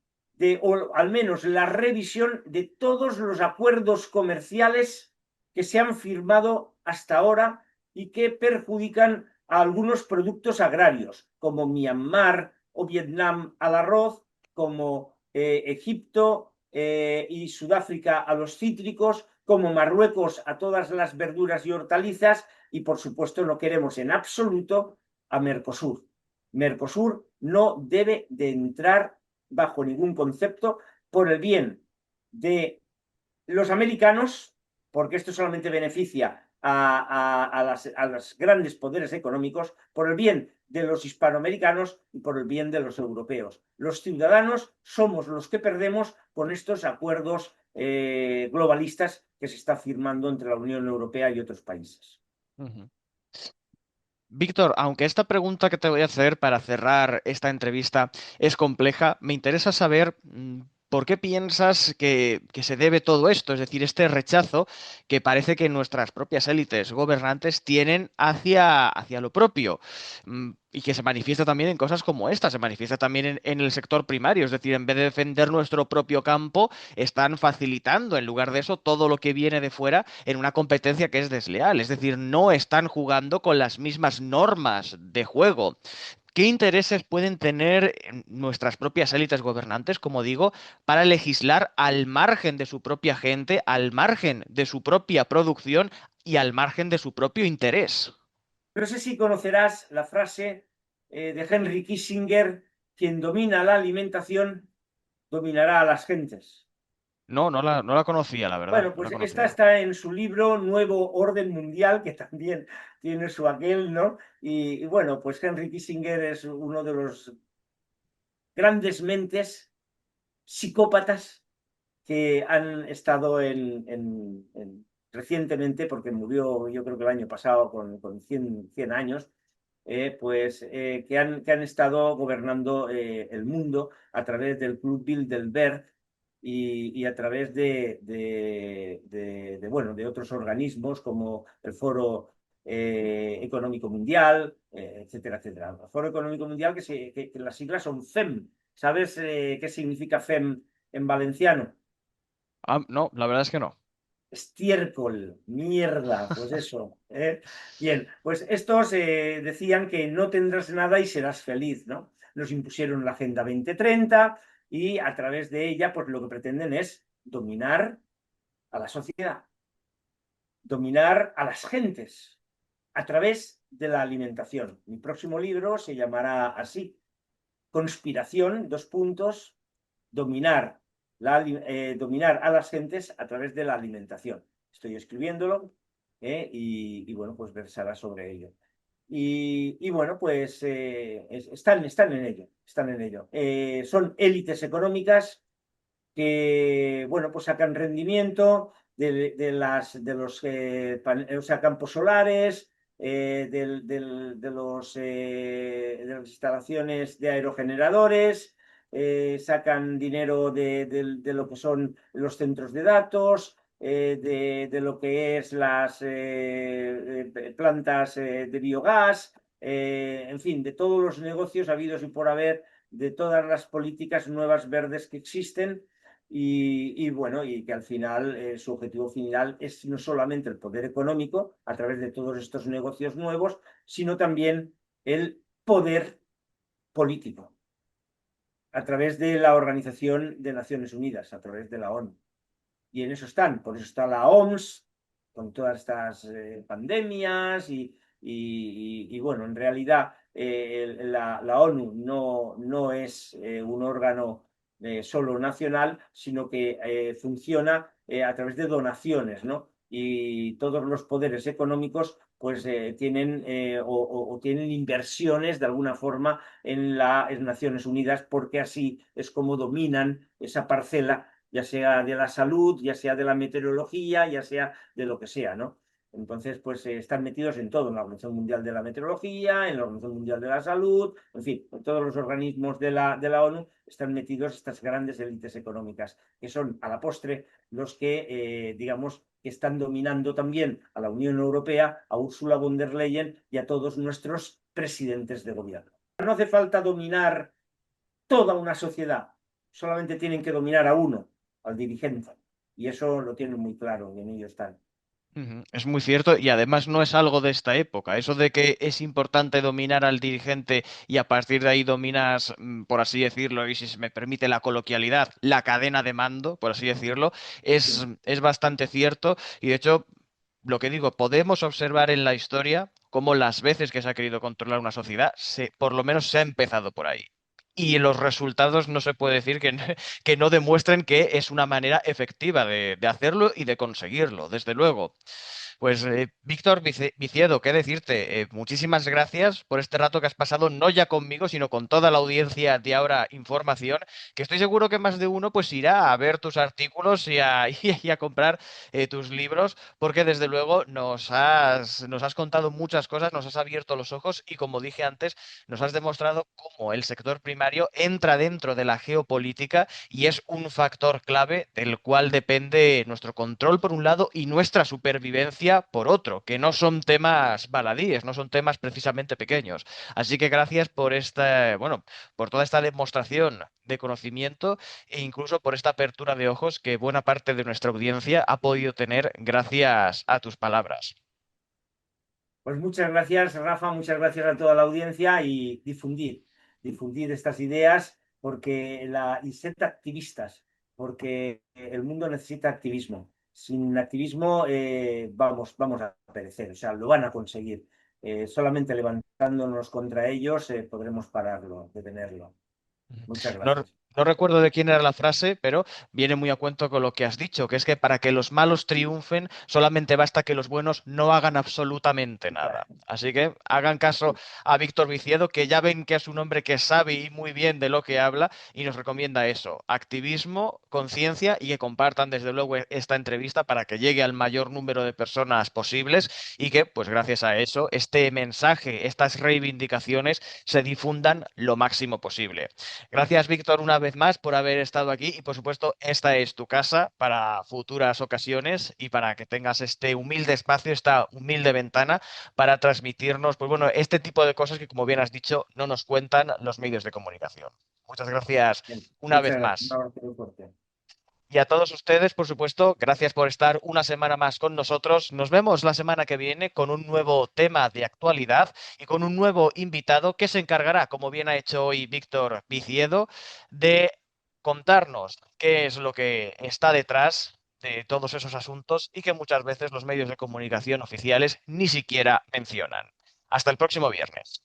o al menos la revisión de todos los acuerdos comerciales que se han firmado hasta ahora y que perjudican a algunos productos agrarios, como Myanmar o Vietnam al arroz, como Egipto y Sudáfrica a los cítricos, como Marruecos a todas las verduras y hortalizas, y por supuesto no queremos en absoluto a Mercosur. Mercosur no debe de entrar bajo ningún concepto por el bien de los americanos, porque esto solamente beneficia a los grandes poderes económicos, por el bien de los hispanoamericanos y por el bien de los europeos. Los ciudadanos somos los que perdemos con estos acuerdos globalistas que se está firmando entre la Unión Europea y otros países.
Ujú. Víctor, aunque esta pregunta que te voy a hacer para cerrar esta entrevista es compleja, me interesa saber por qué piensas que se debe todo esto, es decir, este rechazo que parece que nuestras propias élites gobernantes tienen hacia lo propio. Y que se manifiesta también en cosas como esta, se manifiesta también en el sector primario, es decir, en vez de defender nuestro propio campo, están facilitando, en lugar de eso, todo lo que viene de fuera en una competencia que es desleal, es decir, no están jugando con las mismas normas de juego. ¿Qué intereses pueden tener nuestras propias élites gobernantes, como digo, para legislar al margen de su propia gente, al margen de su propia producción y al margen de su propio interés?
No sé si conocerás la frase de Henry Kissinger: quien domina la alimentación dominará a las gentes.
No la conocía, la verdad,
Bueno,
no la
pues esta
conocía.
está en su libro Nuevo Orden Mundial, que también tiene su aquel, ¿no? Y bueno, pues Henry Kissinger es uno de los grandes mentes psicópatas que han estado recientemente, porque murió yo creo que el año pasado con 100 años, que han estado gobernando el mundo a través del Club Bilderberg y a través bueno, de otros organismos como el Foro Económico Mundial, etcétera, etcétera. El Foro Económico Mundial, que las siglas son FEM. ¿Sabes qué significa FEM en valenciano?
Ah, no, la verdad es que no.
Estiércol, mierda, pues eso. Bien, pues estos decían que no tendrás nada y serás feliz, ¿no? Nos impusieron la Agenda 2030 y a través de ella, pues lo que pretenden es dominar a la sociedad, dominar a las gentes a través de la alimentación. Mi próximo libro se llamará así: Conspiración, dos puntos, dominar, dominar a las gentes a través de la alimentación. Estoy escribiéndolo bueno, pues versará sobre ello. Bueno, pues están en ello, están en ello. Son élites económicas que, bueno, pues sacan rendimiento o sea, campos solares, de las instalaciones de aerogeneradores, sacan dinero de lo que son los centros de datos, de lo que es las plantas de biogás, en fin, de todos los negocios habidos y por haber, de todas las políticas nuevas verdes que existen. Bueno, y que al final su objetivo final es no solamente el poder económico a través de todos estos negocios nuevos, sino también el poder político a través de la Organización de Naciones Unidas, a través de la ONU. Y en eso están, por eso está la OMS, con todas estas pandemias bueno, en realidad la ONU no es un órgano solo nacional, sino que funciona a través de donaciones, ¿no? Y todos los poderes económicos pues tienen o tienen inversiones de alguna forma en las Naciones Unidas, porque así es como dominan esa parcela, ya sea de la salud, ya sea de la meteorología, ya sea de lo que sea, ¿no? Entonces, pues están metidos en todo: en la Organización Mundial de la Meteorología, en la Organización Mundial de la Salud, en fin, en todos los organismos de la ONU están metidos estas grandes élites económicas, que son a la postre los que, digamos, que están dominando también a la Unión Europea, a Ursula von der Leyen y a todos nuestros presidentes de gobierno. No hace falta dominar toda una sociedad, solamente tienen que dominar a uno, al dirigente. Y eso lo tienen muy claro y en ello están.
Ujú, es muy cierto y además no es algo de esta época. Eso de que es importante dominar al dirigente y a partir de ahí dominas, por así decirlo, y si se me permite la coloquialidad, la cadena de mando, por así decirlo,
Sí,
es bastante cierto y de hecho, lo que digo, podemos observar en la historia cómo las veces que se ha querido controlar una sociedad, por lo menos se ha empezado por ahí. Y los resultados no se puede decir que no demuestren que es una manera efectiva de hacerlo y de conseguirlo, desde luego. Pues Víctor Viciedo, ¿qué decirte? Muchísimas gracias por este rato que has pasado, no ya conmigo, sino con toda la audiencia de Ahora Información, que estoy seguro que más de uno pues irá a ver tus artículos y a comprar tus libros, porque desde luego nos has contado muchas cosas, nos has abierto los ojos y como dije antes, nos has demostrado cómo el sector primario entra dentro de la geopolítica y es un factor clave del cual depende nuestro control por un lado y nuestra supervivencia por otro, que no son temas baladíes, no son temas precisamente pequeños. Así que gracias por bueno, por toda esta demostración de conocimiento e incluso por esta apertura de ojos que buena parte de nuestra audiencia ha podido tener gracias a tus palabras.
Pues muchas gracias, Rafa, muchas gracias a toda la audiencia y difundir estas ideas y sed activistas, porque el mundo necesita activismo. Sin activismo vamos a perecer, o sea, lo van a conseguir. Solamente levantándonos contra ellos podremos pararlo, detenerlo. Muchas
No,
gracias.
no recuerdo de quién era la frase, pero viene muy a cuento con lo que has dicho, que es que para que los malos triunfen, solamente basta que los buenos no hagan absolutamente nada. Así que hagan caso a Víctor Viciedo, que ya ven que es un hombre que sabe y muy bien de lo que habla y nos recomienda eso, activismo, conciencia y que compartan desde luego esta entrevista para que llegue al mayor número de personas posibles y que, pues gracias a eso, este mensaje, estas reivindicaciones se difundan lo máximo posible. Gracias, Víctor, una vez más por haber estado aquí y, por supuesto, esta es tu casa para futuras ocasiones y para que tengas este humilde espacio, esta humilde ventana para transmitirnos, pues bueno, este tipo de cosas que, como bien has dicho, no nos cuentan los medios de comunicación. Muchas gracias
Bien,
una
muchas
vez
gracias. Un
más.
abrazo muy fuerte.
Y a todos ustedes, por supuesto, gracias por estar una semana más con nosotros. Nos vemos la semana que viene con un nuevo tema de actualidad y con un nuevo invitado que se encargará, como bien ha hecho hoy Víctor Viciedo, de contarnos qué es lo que está detrás de todos esos asuntos y que muchas veces los medios de comunicación oficiales ni siquiera mencionan. Hasta el próximo viernes.